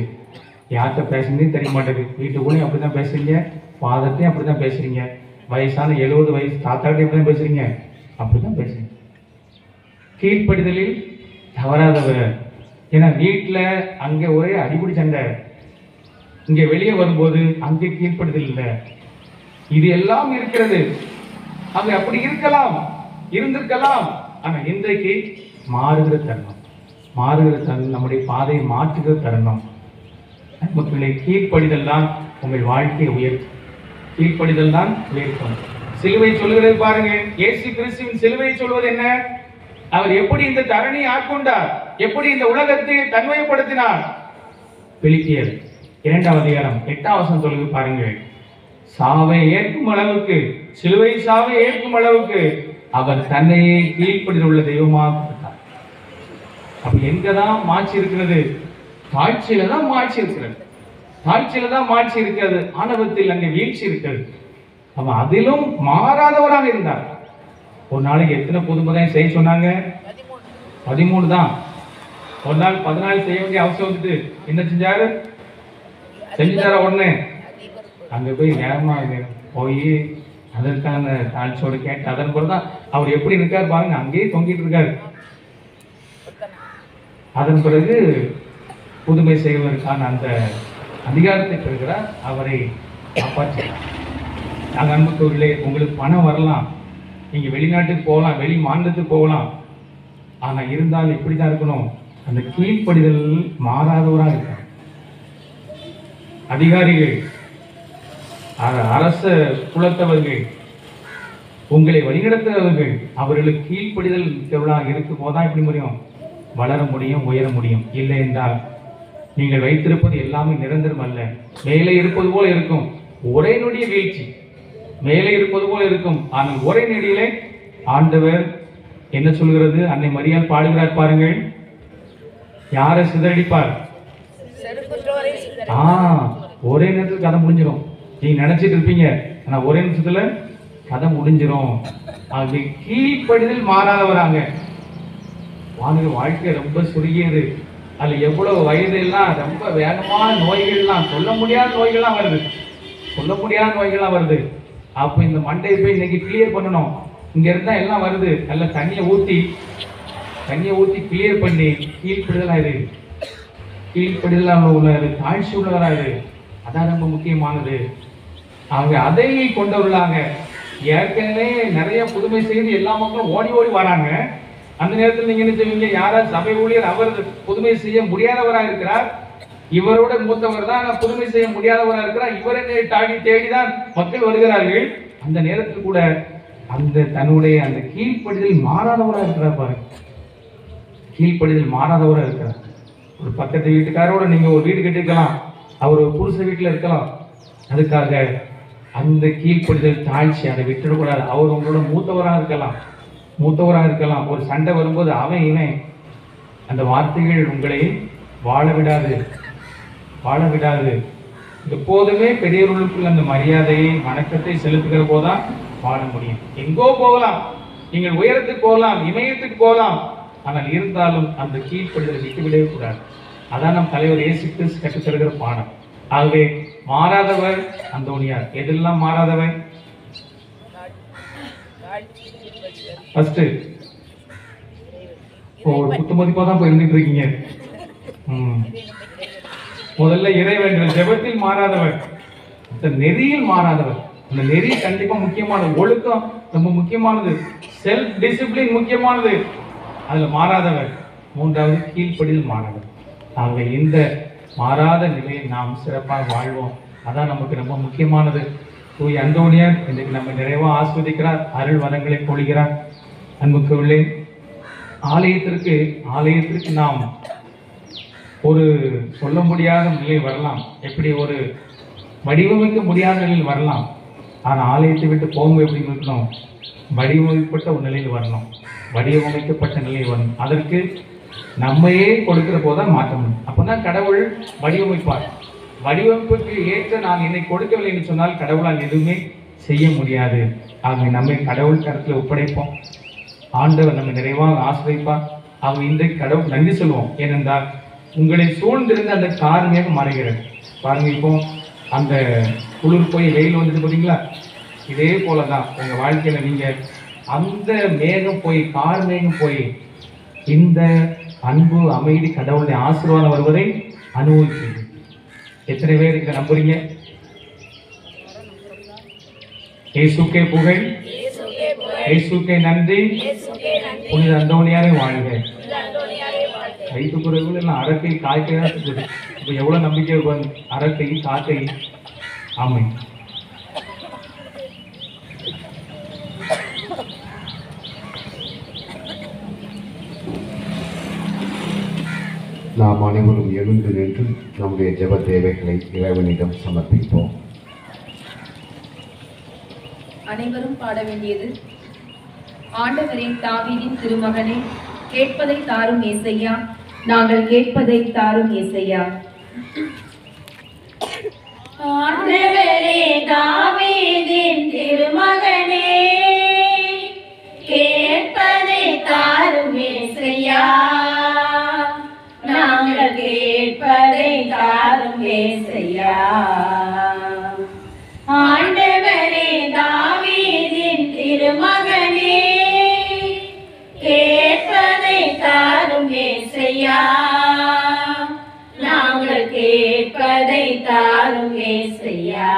S2: யார்கிட்ட பேசுறதே தெரிய மாட்டேங்குது. வீட்டுக்குள்ளேயும் அப்படிதான் பேசுறீங்க, ஃபாதர்ட்டையும் அப்படிதான் பேசுறீங்க, வயசான 70 வயசு தாத்தாட்டையும் எப்படிதான் பேசுறீங்க, அப்படிதான் பேசுறீங்க. கீழ்ப்படுதலில் தவறாதவர். ஏன்னா வீட்டில் அங்கே ஒரே அடிப்படை சண்டை, இங்கே வெளியே வரும்போது அங்கே கீழ்ப்படுதல் இல்லை. இது எல்லாம் இருக்கிறது. அங்கே அப்படி இருந்திருக்கலாம். ஆனால் இன்றைக்கு மாறுகிற தருணம், நம்முடைய பாதையை மாற்றுகிற தருணம். நமக்குள்ளே கீழ்ப்படிதல் தான் உங்கள் வாழ்க்கையை உயர்த்தும். கீழ்ப்படிதல் தான் உயர்த்தும். சிலுவை சொல்லுகிறது பாருங்க. இயேசு கிறிஸ்துவின் சிலுவை சொல்வது என்ன? அவர் எப்படி இந்த தரணியை ஆட்கொண்டார், எப்படி இந்த உலகத்தை தன்மைப்படுத்தினார். பிலிப்பியர் 2ஆம் அதிகாரம் 8ஆம் வசனம் சொல்லுது பாருங்கள். சாவை ஏற்கும் அளவுக்கு, சிலுவை சாவை ஏற்கும் அளவுக்கு அவர் தன்னையே கீழ்ப்படிதல் உள்ள தெய்வமாக கொடுத்தார். அப்ப எங்கதான் மாட்சி இருக்கிறது? தாழ்ச்சியில தான் மாட்சி இருக்கிறது. ஆணவத்தில் அங்கே வீழ்ச்சி இருக்கிறது. அவன் அதிலும் மாறாதவராக இருந்தார். ஒரு நாளைக்கு எத்தனை புதுமதம் செய்ய சொன்னாங்க? 13 தான். ஒரு நாள் 14 செய்ய வேண்டிய அவசியம் வந்துட்டு என்ன செஞ்சாரு? செஞ்சுட்டார. உடனே அங்க போய் நேரமா போய் அதற்கான தாழ்ச்சியோடு கேட்டு அதன் பிறகுதான் அவர் எப்படி இருக்காரு பாருங்க, அங்கேயே தொங்கிட்டு இருக்காரு. அதன் பிறகு புதுமை செய்வதற்கான அந்த அதிகாரத்தை பெறுகிறார், அவரை காப்பாற்றினார். நாங்கள் அன்புக்குள்ளே உங்களுக்கு பணம் வரலாம், நீங்க வெளிநாட்டுக்கு போகலாம், வெளி மாநிலத்துக்கு போகலாம், ஆனா இருந்தாலும் எப்படிதான் இருக்கணும்? அந்த கீழ்ப்படிதல் மாறாதவராக இருக்க. அதிகாரிகள், அரச குலத்தவர்கள், உங்களை வழிநடத்துகிறவர்கள், அவர்களுக்கு கீழ்ப்படிதல் மிக்கவர்களாக இருக்கும் போதான் இப்படி முடியும், வளர முடியும், உயர முடியும். இல்லை என்றால் நீங்கள் வைத்திருப்பது எல்லாமே நிரந்தரம் அல்ல. மேலே இருப்பது போல இருக்கும், ஒரே நொடிய வீழ்ச்சி. மேலே இருப்பது போல இருக்கும், ஆனால் ஒரே நொடியிலே ஆண்டவர் என்ன சொல்கிறது? அன்னை மரியாள் பாடுகிறார் பாருங்கள். யாரை சிதறடிப்பார்? ஒரே நேரத்தில் கதை முடிஞ்சிடும். நீங்க நினைச்சிட்டு இருப்பீங்க, ஆனா ஒரே நிமிஷத்துல கதை முடிஞ்சிடும். அது கீழ்ப்படிதல் மாறாதவராங்க. வாழ்க்கை ரொம்ப சுருகியது. அதுல எவ்வளவு வயது எல்லாம் ரொம்ப வேகமான நோய்கள்லாம், சொல்ல முடியாத நோய்கள்லாம் வருது. அப்ப இந்த மண்டையை போய் இன்னைக்கு கிளியர் பண்ணணும். இங்க இருந்தா எல்லாம் வருது, நல்ல தண்ணியை ஊத்தி கிளியர் பண்ணி கீழ்ப்படிதல் உள்ளது, தாழ்ச்சி உள்ளவராது. அதான் ரொம்ப முக்கியமானது. அவங்க அதை கொண்டவர்களாங்க. ஏற்கனவே நிறைய புதுமை செய்து எல்லா மக்களும் ஓடி வராங்க. அந்த நேரத்தில் நீங்க என்ன செய்வீங்க? யாராவது சபை ஊழியர் அவர் புதுமை செய்ய முடியாதவராக இருக்கிறார், இவரோட மூத்தவர் தான் புதுமை செய்ய முடியாதவராக இருக்கிறார், இவரை தேடிதான் மக்கள் வருகிறார்கள். அந்த நேரத்தில் கூட அந்த தன்னுடைய அந்த கீழ்ப்படிதல் மாறாதவராக இருக்கிறார் பாருங்க. கீழ்ப்படிதல் மாறாதவராக இருக்கிறார். ஒரு பக்கத்து வீட்டுக்காரோட நீங்க ஒரு வீடு கட்டிருக்கலாம், அவர் ஒரு புருஷ வீட்டுல இருக்கலாம். அதுக்காக அந்த கீழ்ப்படிதல் தாழ்ச்சி அதை விட்டுடக்கூடாது. அவர் உங்களோட மூத்தவராக இருக்கலாம். ஒரு சண்டை வரும்போது அவன் இவன் அந்த வார்த்தைகள் உங்களை வாழ விடாது. எப்போதுமே பெரியவர்களுக்குள்ள அந்த மரியாதையை, வணக்கத்தை செலுத்துகிற போதுதான் வாழ முடியும். எங்கோ போகலாம், நீங்கள் உயரத்துக்கு போகலாம், இமயத்துக்கு போகலாம், ஆனால் இருந்தாலும் அந்த கீழ்ப்படிதலை விட்டுவிடவே கூடாது. அதான் நம் தலைவர் இயேசு கிறிஸ்து கற்றுத் தருகிற பாடம். ஆகவே மாறாதவர் அந்தோனியார். எதெல்லாம் மாறாதவர்? ஃபர்ஸ்ட் ஒரு குத்துமதிப்பா தான் போய் இருந்துட்டு இருக்கீங்க. முதல்ல இறைவன் ஜெபத்தில் மாறாதவர், நெறியில் மாறாதவர். அந்த நெறி கண்டிப்பா முக்கியமானது. ஒழுக்கம் ரொம்ப முக்கியமானது. செல்ஃப் டிசிப்ளின் முக்கியமானது. அதுல மாறாதவர். மூன்றாவது கீழ்ப்படிதல் மாறாதவர். ஆகவே இந்த மாறாத நிலையை நாம் சிறப்பாக வாழ்வோம். அதான் நமக்கு ரொம்ப முக்கியமானது. தூய அந்தோனியார் இன்றைக்கு நம்ம நிறைவா ஆஸ்வதிக்கிறார், அருள் வரங்களை பொழிகிறார். அன்புக்குள்ளே ஆலயத்திற்கு நாம் ஒரு சொல்ல முடியாத நிலை வரலாம், எப்படி ஒரு வடிவமைக்க முடியாத நிலையில் வரலாம். ஆனால் ஆலயத்தை விட்டு போகும்போது எப்படி இருக்கணும்? வடிவமைக்கப்பட்ட ஒரு நிலையில் வரணும். வடிவமைக்கப்பட்ட நிலையில் வரணும். அதற்கு நம்மையே கொடுக்கிற போதுதான் மாற்ற முடியும். அப்போதான் கடவுள் வடிவமைப்பார். வடிவமைப்புக்கு ஏற்ற நான் என்னை கொடுக்கவில்லை என்று சொன்னால் கடவுளால் எதுவுமே செய்ய முடியாது. ஆகவே நம்மை கடவுள் கருத்தில் ஒப்படைப்போம். ஆண்டவர் நம்மை நிறைவாக ஆசிரியப்பார். அவங்க இன்றைக்கு கடவுள் நன்றி சொல்லுவோம். ஏனென்றால் உங்களை சூழ்ந்திருந்த அந்த காரணியாக மறைகிறது. பாருங்க, இப்போ அந்த குளிர் போய் வெயில் வந்துட்டு பார்த்தீங்களா? இதே போல தான் உங்கள் வாழ்க்கையில் நீங்கள் அந்த மேகம் போய் கார் மேகம் போய் இந்த அன்பு அமைதி கடவுளுடைய ஆசீர்வாதம் வருவதை அனுபவிக்கிறீங்க. எத்தனை பேர் இதை நம்புறீங்க? இயேசுக்கே புகழ், இயேசுக்கே நன்றி, புனித அந்தோணியாரே வாழ்க. கைத்துக்குறவுகள் எல்லாம் அரக்கை காய்கை தான் இருக்குது. இப்போ எவ்வளோ நம்பிக்கை இருக்கும் அரக்கை காக்கை. ஆமை.
S3: நாம் அனைவரும் எழுந்து நின்று நம்முடைய ஜெப தேவைகளை இறைவனிடம் சமர்ப்பிப்போம்.
S4: அனைவரும் பாட வேண்டியது ஆண்டவரே தாவீதின் திருமகனே, கேட்பதை தாரும் ஏசையா, நாங்கள் கேட்பதை தாரும் ஏசையா.
S5: ஆண்டவரே தாவீதின் திருமகனே, கேட்பதை தாரும் ஏசையா, நாங்கள் கேட்பதை தாரும் ஏசையா. ஆண்டவரே தாவீதின் திருமகனே, கேட்பதை தாரும் ஏசையா, நாங்கள் கேட்பதை தாரும் ஏசையா.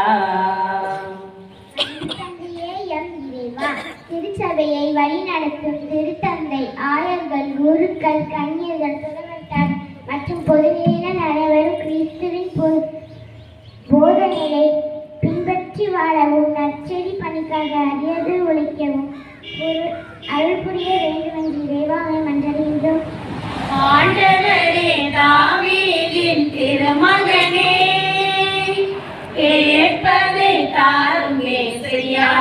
S6: திருச்சபையை வழிநடத்தும் திருத்தந்தை, ஆயர்கள், குருக்கள், கன்னியர்கள், துறவட்டார் மற்றும் பொதுநிலையினர் அனைவரும் கிறிஸ்துவின் போதனையை பின்பற்றி வாழவும் நற்செய்தி பணிக்காக அரியது உழைக்கவும் அருள் புரிய வேண்டும் என்று இறைவாவை மன்றாடுகின்றோம்.
S5: ஆண்டவரே தாவீதின் திருமகனே, கேட்பதை தாரும் ஏசையா,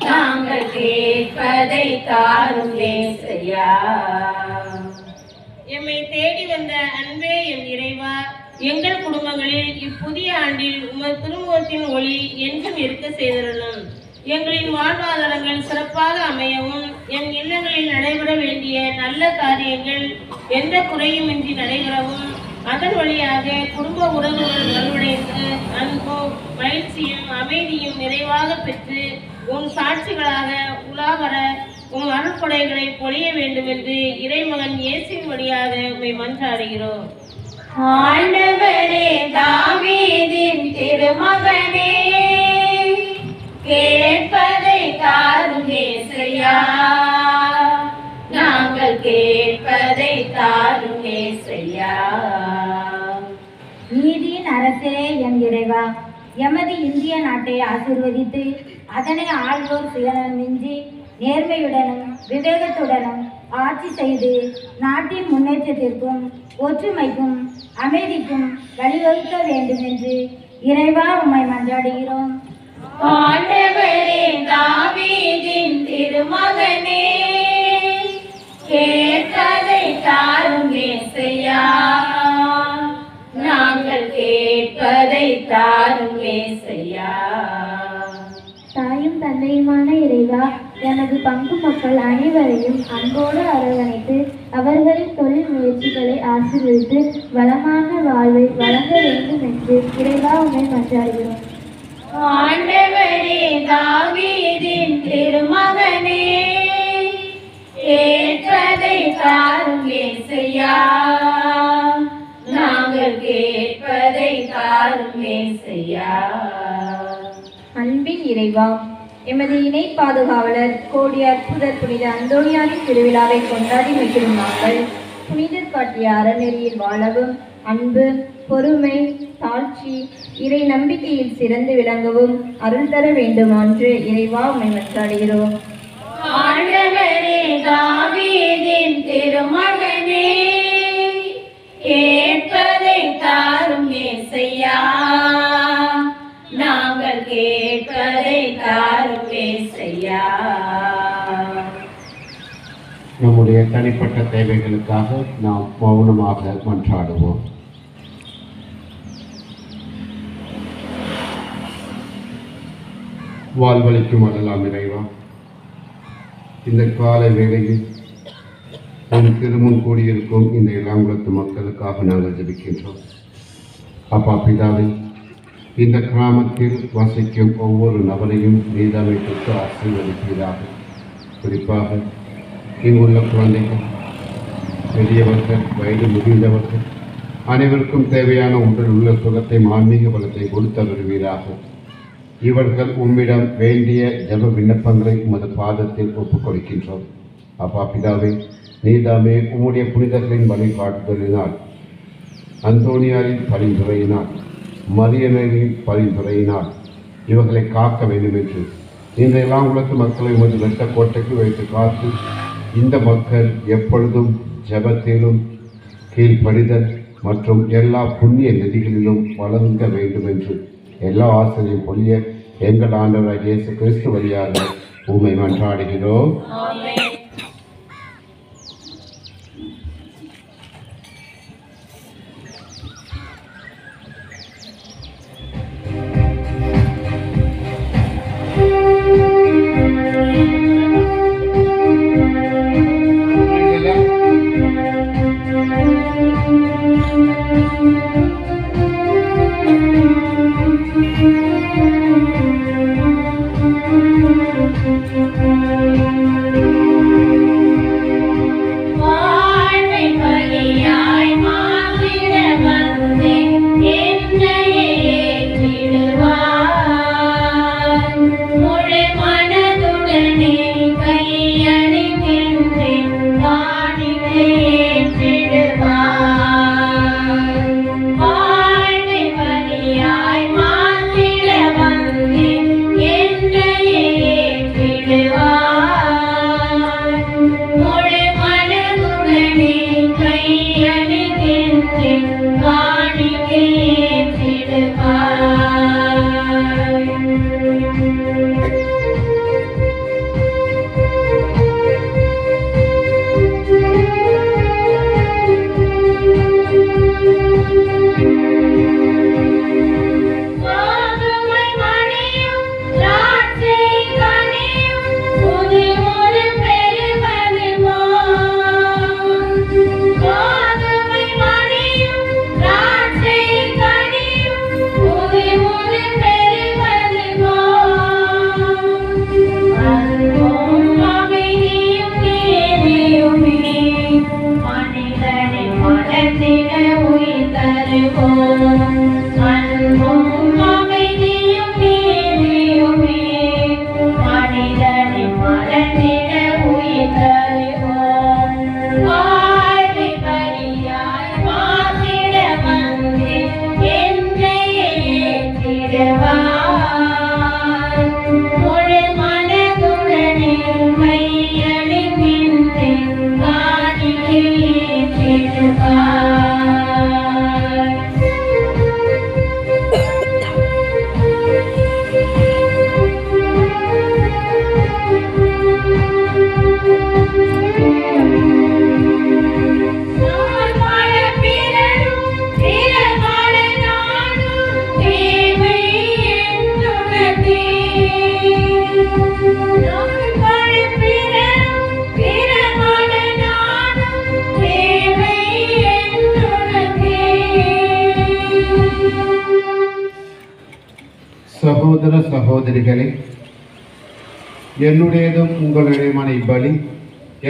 S5: நாங்கள் கேட்பதை தாரும் ஏசையா.
S1: எம்மை தேடி வந்த அன்பே எம் இறைவா, எங்கள் குடும்பங்களில் இப்புதிய ஆண்டில் உமது திருமுகத்தின் ஒளி என்றும் இருக்க செய்திருளும். எங்களின் வாழ்வாதாரங்கள் சிறப்பாக அமையவும், என் இல்லங்களில் நடைபெற வேண்டிய நல்ல காரியங்கள் எந்த குறையுமின்றி நடைபெறவும், அதன் வழியாக குடும்ப உறவுகள் வலுவடைந்து அன்பும் மகிழ்ச்சியும் அமைதியும் நிறைவாக பெற்று உன் சாட்சிகளாக உலாவர உன் அருட்கொடைகளை பொழிய வேண்டும் என்று இறைமகன் இயேசுவின் வழியாக உம்மை மன்றாடுகிறோம்.
S5: ஆண்டவரே தாவீதின் திருமகனே, கேட்பதை தாரும் ஏசையா, நாங்கள் கேட்பதை தாரும் ஏசையா.
S6: நீதியின் அரசே என் இறைவா, எமது இந்திய நாட்டை ஆசீர்வதித்து அதனை ஆள்வோர் சுயநலமின்றி நேர்மையுடனும் விவேகத்துடனும் ஆட்சி செய்து நாட்டின் முன்னேற்றத்திற்கும் ஒற்றுமைக்கும் அமைதிக்கும் வழிவகுக்க வேண்டும் என்று இறைவா உம்மை மன்றாடுகிறோம்.
S5: ஆண்டவரே தாவீதின் திருமகனே, கேட்பதை தாரும் ஏசையா, நாங்கள் கேட்பதை தாரும் ஏசையா.
S6: தாயும் தந்தையுமான இறைவா, எனது பங்கு மக்கள் அனைவரையும் அன்போடு அரவணைத்து அவர்களின் தொழில் முயற்சிகளை ஆசீர்வதித்து வளமான வாழ்வை வழங்க வேண்டும் என்று இறைவா உம்மை மன்றாடுகிறோம்.
S5: ஆண்டவரே தாவீதின் திருமகனே, கேட்பதை தாரும் ஏசையா, நாங்கள் கேட்பதை தாரும் ஏசையா.
S4: அன்பின் இறைவா, எமது இணை பாதுகாவலர் கோடி அற்புதர் புனித அந்தோணியாரின் திருவிழாவை கொண்டாடி மகிழும் நாங்கள் புனிதர் காட்டிய அறநெறியில் வாழவும், அன்பு, பொறுமை, தாழ்ச்சி, இறை நம்பிக்கையில் சிறந்து விளங்கவும் அருள் தர வேண்டும் என்று இறைவா உம்மை மன்றாடுகிறோம்.
S5: ஆண்டவரே தாவீதின் திருமகனே, கேட்பதை தாரும் ஏசையா, நாங்கள் கேட்பதை தாரும் ஏசையா.
S3: நம்முடைய தனிப்பட்ட தேவைகளுக்காக நாம் மௌனமாக மன்றாடுவோம். வாழ்வளிக்கும் அல்லலாம் இறைவா, இந்த காலை வேளையில் உன் திருமுன் கூடியிருக்கும் இந்த இளங்குளத்து மக்களுக்காக நாங்கள் ஜெபிக்கின்றோம். அப்பா பிதாவே, இந்த கிராமத்தில் வசிக்கும் ஒவ்வொரு நபரையும் நீதாமை தொட்டு ஆசீர்வதிப்பீராக. குறிப்பாக இங்குள்ள குழந்தைகள், பெரியவர்கள், வயது முதிர்ந்தவர்கள் அனைவருக்கும் தேவையான உடல் உள்ள சுகத்தை ஆன்மீக பலத்தை கொடுத்து வருவீராக. இவர்கள் உம்மிடம் வேண்டிய ஜெப விண்ணப்பங்களை உமது பாதத்தில் ஒப்புக் கொடுக்கின்றோம். அப்பா பிதாவே, நீதாமே உம்முடைய புனிதர்களின் வழிகாட்டுதலினால், அந்தோனியாரின் பரிந்துரையினால், மரியனரின் பரிந்துரையினால் இவர்களை காக்க வேண்டும் என்று இந்த இளங்குளத்து மக்களை உமது வெட்ட கோட்டைக்கு வைத்து காத்து இந்த மக்கள் எப்பொழுதும் ஜெபத்திலும் கீழ்ப்படிதல் மற்றும் எல்லா புண்ணிய நெறிகளிலும் வளர்ந்த வேண்டும் என்று எல்லா ஆசிரியரும் பொழிய எங்கள் ஆண்டவராகிய இயேசு கிறிஸ்து வழியாக உம்மை மன்றாடுகிறோம். சகோதர சகோதரிகளே, என்னுடையதும் உங்களுடையமான இப்பலி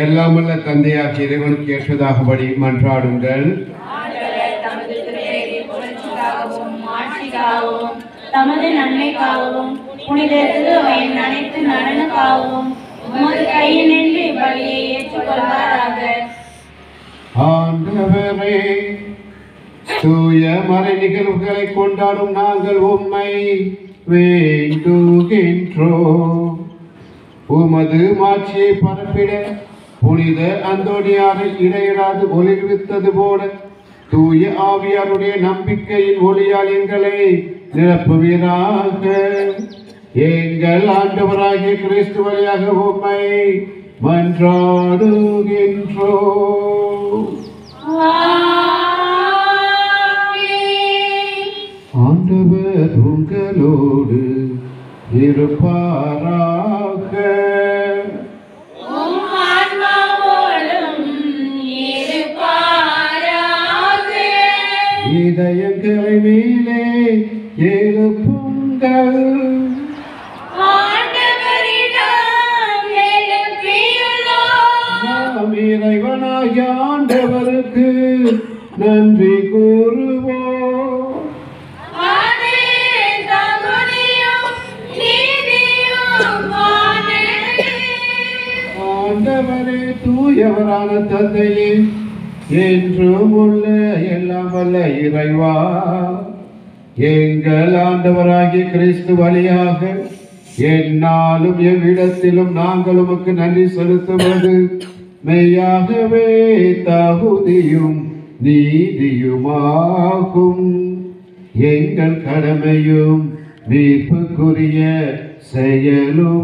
S3: எல்லாமல்ல தந்தையாகிய இறைவனுக்கு ஏற்றதாகபடி மன்றாடுங்கள்.
S5: தமது நன்மைக்காகவும் புனித திருவையின் அனைத்து நலனுக்காகவும் உமது கையினின்று இப்பலியை ஏற்றுக்கொள்வாராக.
S3: ஆண்டவரே, தூய மறை நிகழ்வுகளை கொண்டாடும் நாங்கள் உம்மை வேண்டுகின்றோம். உமது மாட்சியை பரப்பிட புனித அந்தோனியாரை இடையிடாது ஒளிர்வித்தது போல தூய ஆவியாருடைய நம்பிக்கையின் ஒளியால் எங்களை நிரப்புவீராக. எங்கள் ஆண்டவராகிய கிறிஸ்து வழியாக உம்மை மன்றாடுகின்றோம். ஆண்டவர் உங்களோடு இருப்பாராக. இதயங்களை மேலே எழுப்புங்கள். நாம் இறைவனாகிய ஆண்டவருக்கு நன்றி கூறுவோம். ஆண்டவரே, தூயவரான தந்தையே, என்றும் உள்ள எல்லாம் வல்ல இறைவா, எங்கள் ஆண்டவராகிய கிறிஸ்து வழியாக எந்நாளும் எவ்விடத்திலும் நாங்கள் உமக்கு நன்றி செலுத்துவது மெய்யாகவே தகுதியும் நீதியுமாகும். எங்கள் கடமையும் மீட்புக்குரிய செயலுமாகும்.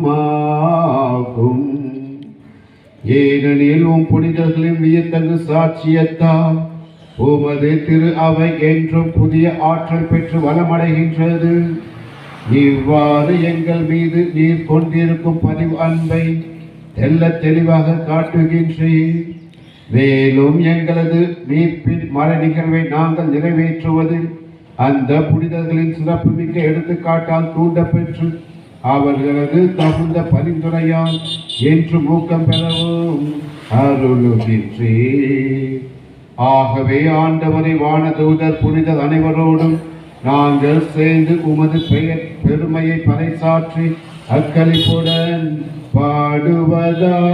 S3: ஏனெனில் உம் புனிதர்களின் வியத்தகு சாட்சியத்தால் உமது திரு அவை என்றும் புதிய ஆற்றல் பெற்று வளமடைகின்றது. இவ்வாறு எங்கள் மீது நீர் கொண்டிருக்கும் பதிவு அன்பை தெள்ளத் தெளிவாக காட்டுகின்றேன். மேலும் எங்களது மீட்பின் மறை நிகழ்வை நாங்கள் நிறைவேற்றுவதில் அந்த புனிதர்களின் சிறப்புமிக்க எடுத்துக்காட்டால் தூண்டப்பெற்று அவர்களது தகுந்த பரிந்துரையால் என்று ஊக்கம் பெறவும் அருளுகின்றேன். ஆகவே ஆண்டவரை வானதூதர் புனிதர் அனைவரோடும் நாங்கள் சேர்ந்து உமது பெயர் பெருமையை பறைசாற்றி அக்களிப்புடன் பாடுவதாவது.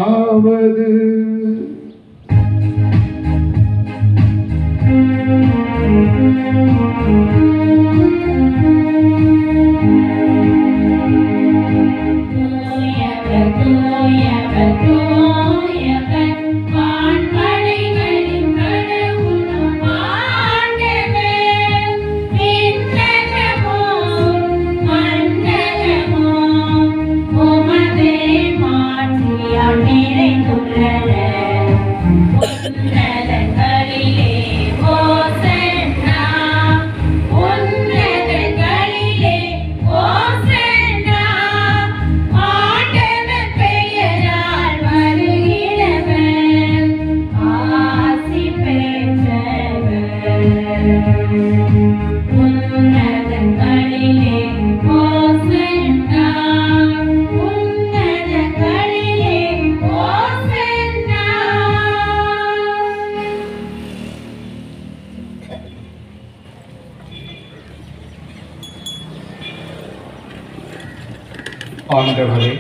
S3: ஆண்டவரே,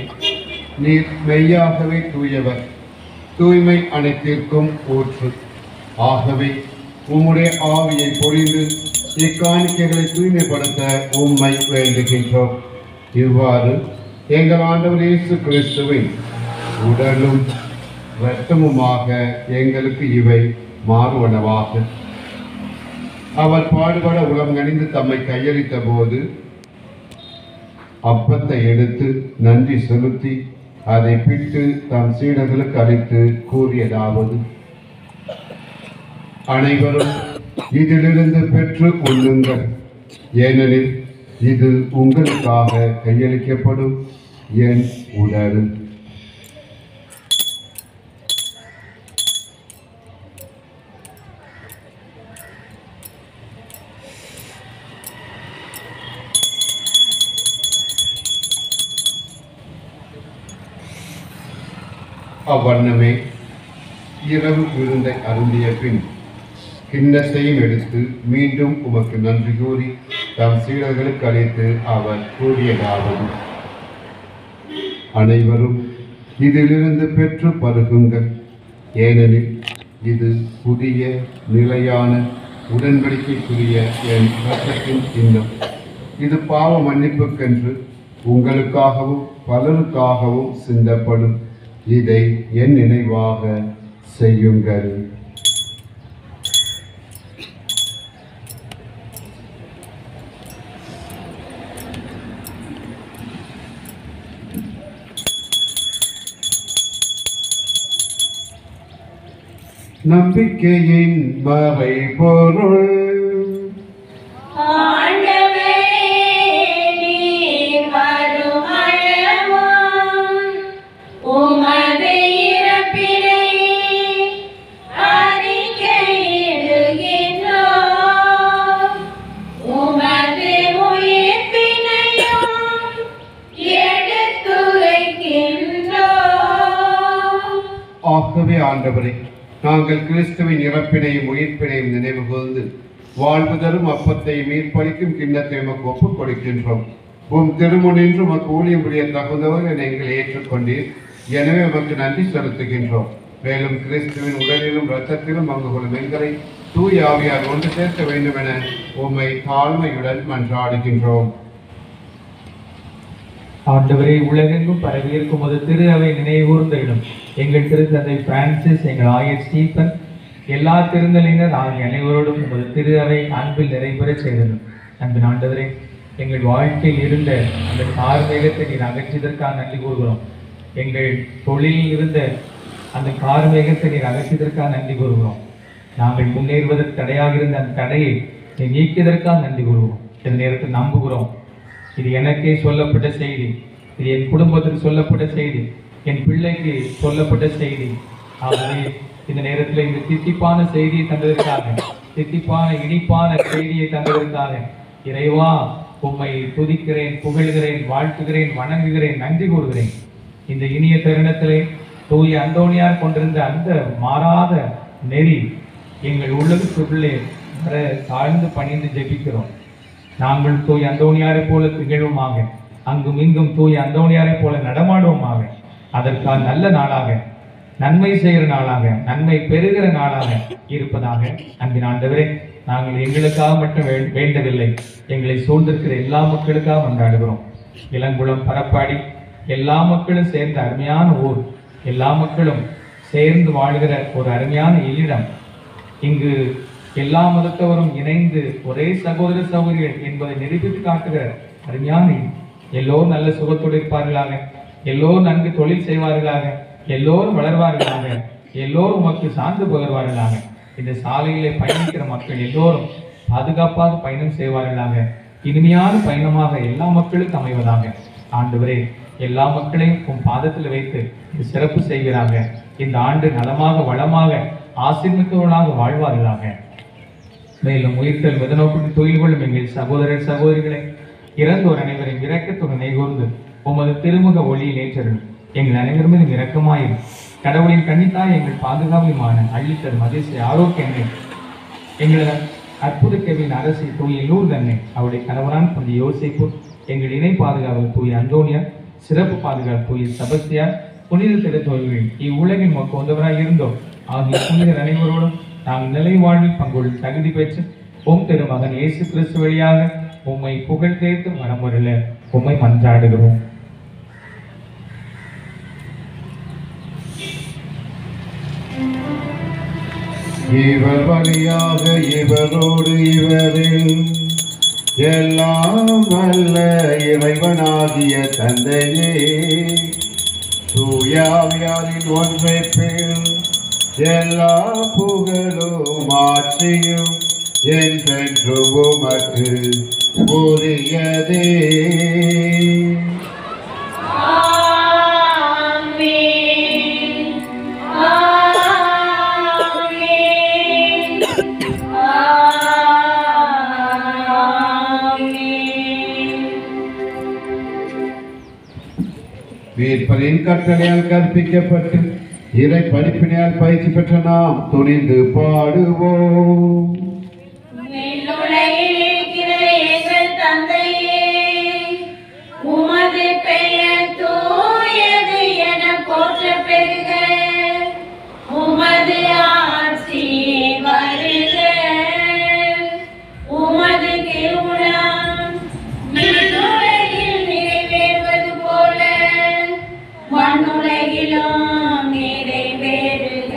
S3: நீர் மெய்யாகவே தூயவர், தூய்மை அனைத்திற்கும் ஊற்று. ஆகவே உம்முடைய ஆவியை பொழிந்து இக்காணிக்கைகளை தூய்மைப்படுத்த உம்மை வேண்டுகின்றோம். இவ்வாறு எங்கள் ஆண்டவர் இயேசு கிறிஸ்துவின் உடலும் இரத்தமுமாக எங்களுக்கு இவை மாறுவனவாக. அவர் பாடுபட உளம் கனிந்து தம்மை கையளித்த போது அப்பத்தை எடுத்து நன்றி செலுத்தி அதை பிட்டு தம் சீடர்களுக்கு அளித்து கூறியதாவது: அனைவரும் இதிலிருந்து பெற்று கொள்ளுங்கள், ஏனெனில் இது உங்களுக்காக கையளிக்கப்படும் என் உடல். அவ்வண்ணமே இரவு விருந்தை அருந்திய பின் கிண்ணத்தையும் எடுத்து மீண்டும் உமக்கு நன்றி கூறி தம் சீடர்களுக்கு அளித்து அவர் கூறியதாவது: அனைவரும் இதிலிருந்து பெற்று பருகுங்கள், ஏனெனில் இது புதிய நிலையான உடன்படிக்கைக்குரிய என் இரத்தத்தின் கிண்ணம். இது பாவ மன்னிப்புக்கென்று உங்களுக்காகவும் பலருக்காகவும் சிந்தப்படும். இதை என் நினைவாக செய்யுங்கள். நம்பிக்கையின் மறைபொருள்.
S5: ஆண்டவரே, நீர் வருமளவும் உமது இறப்பினை அறிக்கையிடுகின்றோம். உமது உயிர்ப்பினையும் எடுத்துரைக்கின்றோம்.
S3: ஆகவே ஆண்டவரே, நாங்கள் கிறிஸ்துவின் இறப்பினையும் உயிர்ப்பினையும் நினைவு கூர்ந்து வாழ்வு தரும் அப்பத்தை மீட்பளிக்கும் கிண்ணத்தை உமக்கு ஒப்புக் கொடுக்கின்றோம். உம் திருமுனின்று உமக்கு ஊழியம் புரிய தகுந்தவர் என எங்களை ஏற்றுக்கொண்டீர். எனவே உமக்கு நன்றி செலுத்துகின்றோம். மேலும் கிறிஸ்துவின் உடலிலும் இரத்தத்திலும் பங்கு கொள்ளும் எங்களை தூய ஆவியார் ஒன்று சேர்க்க வேண்டும் என உம்மை தாழ்மையுடன் மன்றாடுகின்றோம்.
S2: ஆண்டவரே, உலகெங்கும் பரவியிருக்கும் ஒரு திரு அவை நினைவுகூர்ந்த இடம். எங்கள் திருத்தந்தை பிரான்சிஸ், எங்கள் ஆயர் ஸ்டீபன், எல்லா திருந்தலினர் ஆகிய அனைவரோடும் உமது திரு அவை அன்பில் நிறைவேற செய்தது. அன்பின் ஆண்டவரே, எங்கள் வாழ்க்கையில் இருந்த அந்த கார்மேகத்தை நீர் அகற்றியதற்காக நன்றி கூறுகிறோம். எங்கள் தொழிலில் இருந்த அந்த கார்மேகத்தை நீர் அகற்றியதற்காக நன்றி கூறுகிறோம். நாங்கள் முன்னேறுவதற்கு தடையாக இருந்த அந்த தடையை நீர் நீக்கியதற்காக நன்றி கூறுகிறோம். இந்த நேரத்தில் நம்புகிறோம், இது எனக்கே சொல்லப்பட்ட செய்தி, இது என் குடும்பத்துக்கு சொல்லப்பட்ட செய்தி, என் பிள்ளைக்கு சொல்லப்பட்ட செய்தி. ஆகவே இந்த நேரத்தில் இந்த தித்திப்பான செய்தியை தந்ததற்காக, தித்திப்பான இனிப்பான செய்தியை தந்ததற்காக இறைவா உம்மை துதிக்கிறேன், புகழ்கிறேன், வாழ்த்துகிறேன், வணங்குகிறேன், நன்றி கூறுகிறேன். இந்த இனிய தருணத்திலே தூய அந்தோணியார் கொண்டிருந்த அந்த மாறாத நெறி எங்கள் உள்ளத்துக்குள்ளே வர தாழ்ந்து பணிந்து ஜெபிக்கிறோம். நாங்கள் தூய அந்தோணியாரை போல திகழ்வுமாக, அங்கும் இங்கும் தூய அந்தோணியாரை போல நடமாடுவோமாக. அதற்கான நல்ல நாளாக, நன்மை செய்கிற நாளாக, நன்மை பெறுகிற நாளாக இருப்பதாக. அன்பின் ஆண்டவரே, நாங்கள் எங்களுக்காக மட்டும் வேண்டவில்லை, எங்களை சூழ்ந்திருக்கிற எல்லா மக்களுக்காக கொண்டாடுகிறோம். இளங்குளம், பரப்பாடி எல்லா மக்களும் சேர்ந்த அருமையான ஊர், எல்லா மக்களும் சேர்ந்து வாழ்கிற ஒரு அருமையான இல்லிடம். இங்கு எல்லா மதத்தவரும் இணைந்து ஒரே சகோதர சகோதரிகள் என்பதை நிரூபித்து காட்டுகிற அருமையான எல்லோரும் நல்ல சுகத்தோடு இருப்பார்களாக, எல்லோரும் நன்கு தொழில் செய்வார்களாக, எல்லோரும் வளர்வார்களாக, எல்லோரும் உமக்கு சார்ந்து பகர்வார்களாக. இந்த சாலையிலே பயணிக்கிற மக்கள் எல்லோரும் பாதுகாப்பாக பயணம் செய்வார்களாக. இனிமையான பயணமாக எல்லா மக்களுக்கும் அமைவதாக. ஆண்டவரே, எல்லா மக்களையும் உன் பாதத்தில் வைத்து சிறப்பு செய்கிறாங்க. இந்த ஆண்டு நலமாக வளமாக ஆசீர்மித்தவர்களாக வாழ்வார்களாக. மேலும் உயிர்த்தல் மிதநோக்கு தொழில் கொள்ளும் எங்கள் சகோதரர் சகோதரிகளை இறந்தோர் அனைவரையும் இரக்கத்துடன் நெய்கூர்ந்து உமது திருமுக ஒளியில் ஏற்றரும். எங்கள் அனைவர் மீதும் இரக்கமாயும் கடவுளின் கன்னித்தாய் எங்கள் பாதுகாப்புமான அள்ளித்தரும் அதிசய ஆரோக்கியங்களை எங்களது அற்புத கவியின் அரசி தூய லூர் தன்னை அவருடைய கணவரான் புனித யோசிப்பு, எங்கள் இணை பாதுகாவல் தூய அந்தோனியார், சிறப்பு பாதுகாப்பு தூய செபஸ்தியார், புனித திருத்தோழிகள் இவ்வுலகின் மொக்க வந்தவராய் இருந்தோம் ஆகிய புனிதர் அனைவரோடும் நாங்கள் நிலை வாழ்வில் பங்கொள்ள தகுதி பெற்று உம் திருமகன் இயேசு கிறிஸ்து வழியாக உம்மை புகழ் தேர்த்து மனமுறையில் உம்மை மன்றாடுகிறோம்.
S3: இவர் வழியாக இவரோடு இவரில் எல்லாம் வல்ல இறைவனாகிய தந்தையே, தூயாவியாரின் ஒன்றைப்பில் எல்லா புகழும் ஆட்சியும் என்றென்று உமக்கு உரியதே. வீர்ப்பரின் கட்டளையால் கற்பிக்கப்பட்டு இறை படிப்பினையால் பயிற்சி பெற்ற நாம் துணிந்து பாடுவோம்.
S5: விண்ணுலகில் இருக்கிற எங்கள் தந்தையே, உமது பெயர் தூயது என போற்றப் பெறுக. உமது ஆட்சி வருக. உமது திருவுளம் விண்ணுலகில் நிறைவேறுவது போல மண்ணுலகிலும் நிறைவேறுக.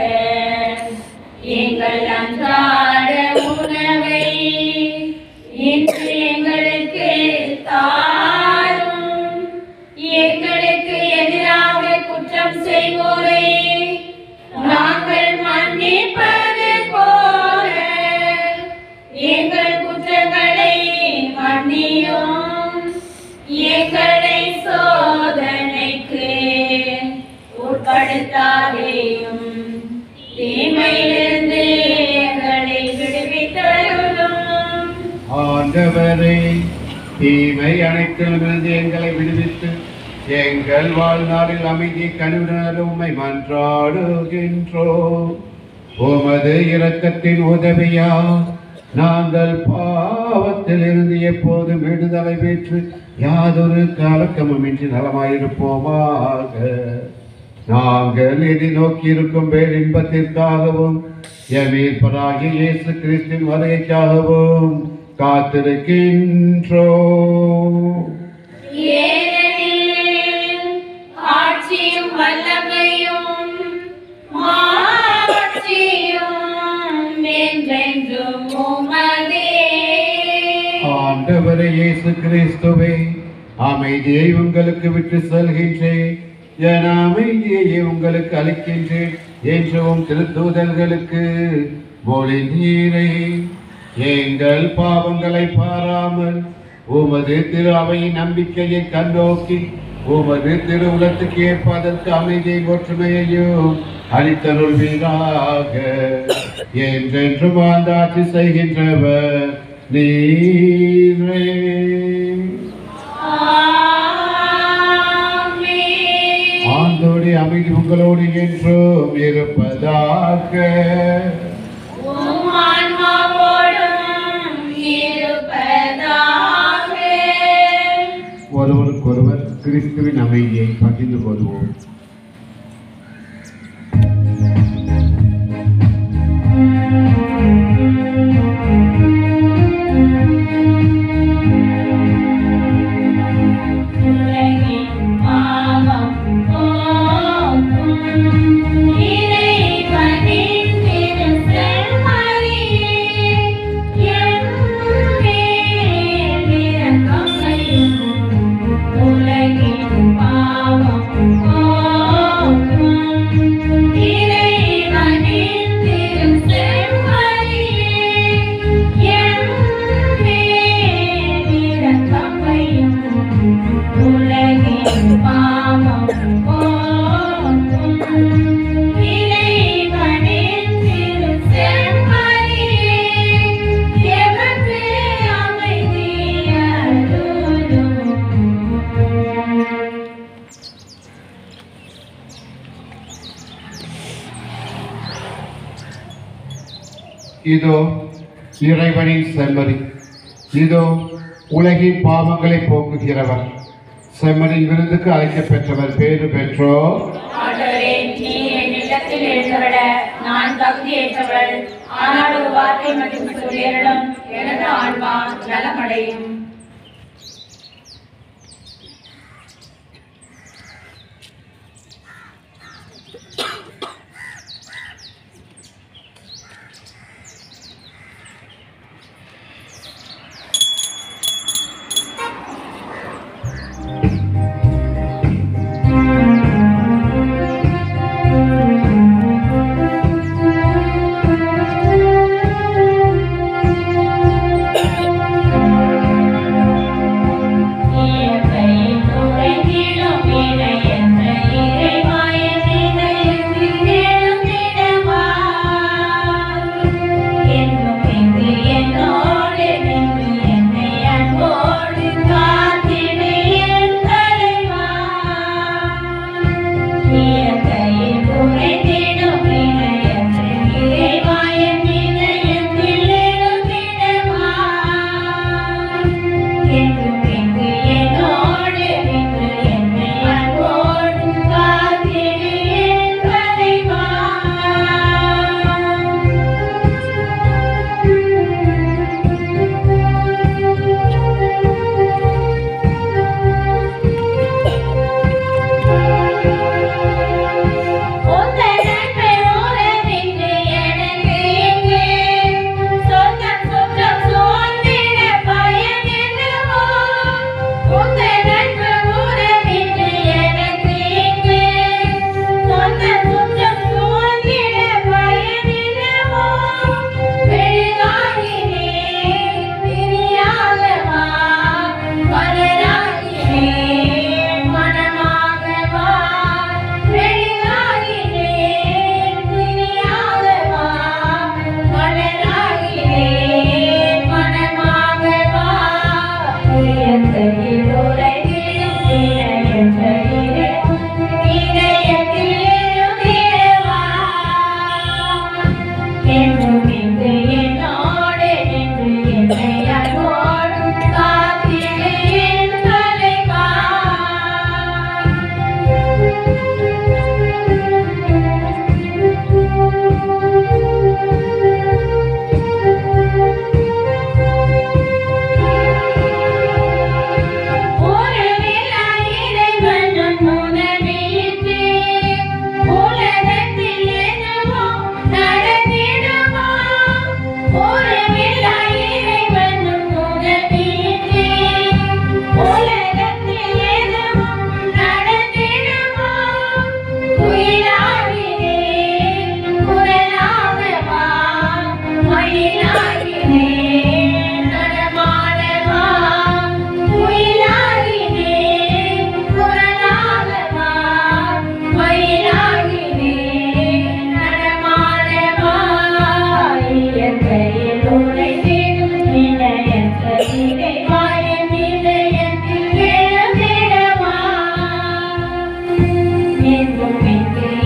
S5: எங்கள் அன்றாட படுத்தாதேயும் தீமையிலிருந்து எங்களை விடுவித்தருளும்.
S3: ஆண்டவரே, தீமை அனைத்திலிருந்து எங்களை விடுவித்து எங்கள் வாழ்நாளில் அமைதி கனிவுடன் உம்மை மன்றாடுகின்றோம். உமது இரக்கத்தின் உதவியா நாங்கள் பாவத்தில் இருந்து எப்போதும் விடுதலை பெற்று யாதொரு கலக்கமுமின்றி நலமாயிருப்போமாக. நாங்கள் எதிர்நோக்கி இருக்கும் பேரின்பத்திற்காகவும் எமீட்பராகிய இயேசு கிறிஸ்துவின் வருகைக்காகவும் காத்திருக்கின்றோம்.
S5: ஏனெனில் ஆட்சியும் வல்லமையும் மாட்சியும் என்றென்றும் உமதே.
S3: ஆண்டவரே இயேசு கிறிஸ்துவே, அமைதியை உங்களுக்கு விட்டு செல்கின்றேன், என் அமைதியை உங்களுக்கு அளிக்கின்றேன் என்றும் திருத்தூதர்களுக்கு மொழிந்தீரே. எங்கள் பாவங்களை பாராமல் உமது திரு அவையின் நம்பிக்கையை கண்ணோக்கி உமது திருவுலத்துக்கு ஏற்ப அதற்கு அமைதியை ஒற்றுமையையும் அளித்தருள்வீராக. என்றென்றும் ஆண்டாட்சி செய்கின்றவர் நீரே. ஆண்டோடைய அமைதி உங்களோடு என்றும் இருப்பதாக.
S5: உம் ஆன்மாவோடும் இருப்பதாக.
S3: ஒருவருக்கொருவர் கிறிஸ்துவின் அமைதியை பகிர்ந்து கொள்வோம். இதோ இறைவனின் செம்மறி, இதோ உலகின் பாவங்களை போக்குகிறவர். செம்மறின் விருந்துக்கு அழைக்கப் பெற்றவர் பேறு பெற்றோர்.
S5: ஆண்டவரே, நீர் என் இல்லத்தில் எழுந்தவிட நான் தகுதியேற்றவள். ஆனால் ஒரு வார்த்தை மட்டும் சொல்லியருளும், எனது ஆன்மா நலமடையும்.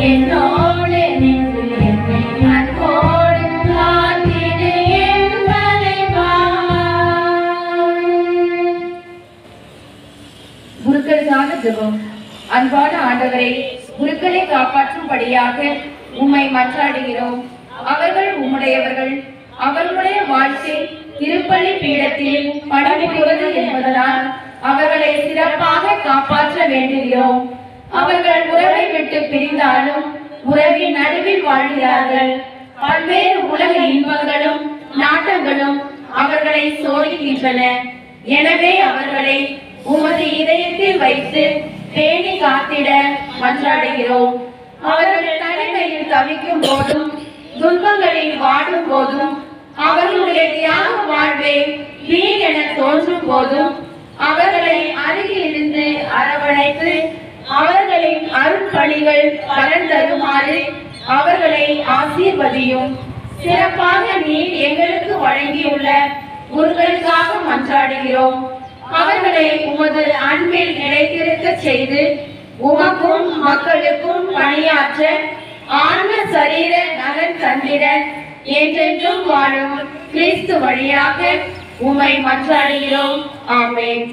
S5: என்னோடு நின்று என்னை அன்போடு காத்திடு என் தலைவா. குருக்களுக்கான ஜெபம். அன்பான ஆண்டவரே, குருக்களை காப்பாற்றும்படியாக உம்மை மன்றாடுகிறோம். அவர்கள் உம்முடையவர்கள். அவர்களுடைய வாழ்க்கை திருப்பள்ளி பீடத்தில் பணிபுரிவது என்பதனால் அவர்களை சிறப்பாக காப்பாற்ற வேண்டுகிறோம். அவர்கள் உறவை விட்டு பிரிந்தாலும் உறவின் நடுவில் வாழ்கிறார்கள். பல்வேறு உலக இன்பங்களும் நாட்டங்களும் அவர்களை சோதிக்கின்றன. எனவே அவர்களை உமது இதயத்தில் வைத்து பேணி காத்திட மன்றாடுகிறோம். அவர்கள் தனிமையில் தவிக்கும் போதும் துன்பங்களில் வாடும் போதும் அவர்களுடைய தியாக வாழ்வே வீண் என தோன்றும் போதும் அவர்களை அருகில் இருந்து அரவணைத்து அவர்களின் அருட்பணிகள் பலன் தருமாறு அவர்களை ஆசீர்வதியும். சிறப்பாக நீர் எங்களுக்கு வழங்கியுள்ள குருக்களுக்காக மன்றாடுகிறோம். அவர்களை உமது அன்பில் நிலைத்திருக்க செய்து உமக்கும் மக்களுக்கும் பணியாற்ற ஆன்ம சரீர நலன் தந்திட என்றென்றும் வாழும் கிறிஸ்து வழியாக உம்மை மன்றாடுகிறோம். ஆமென்.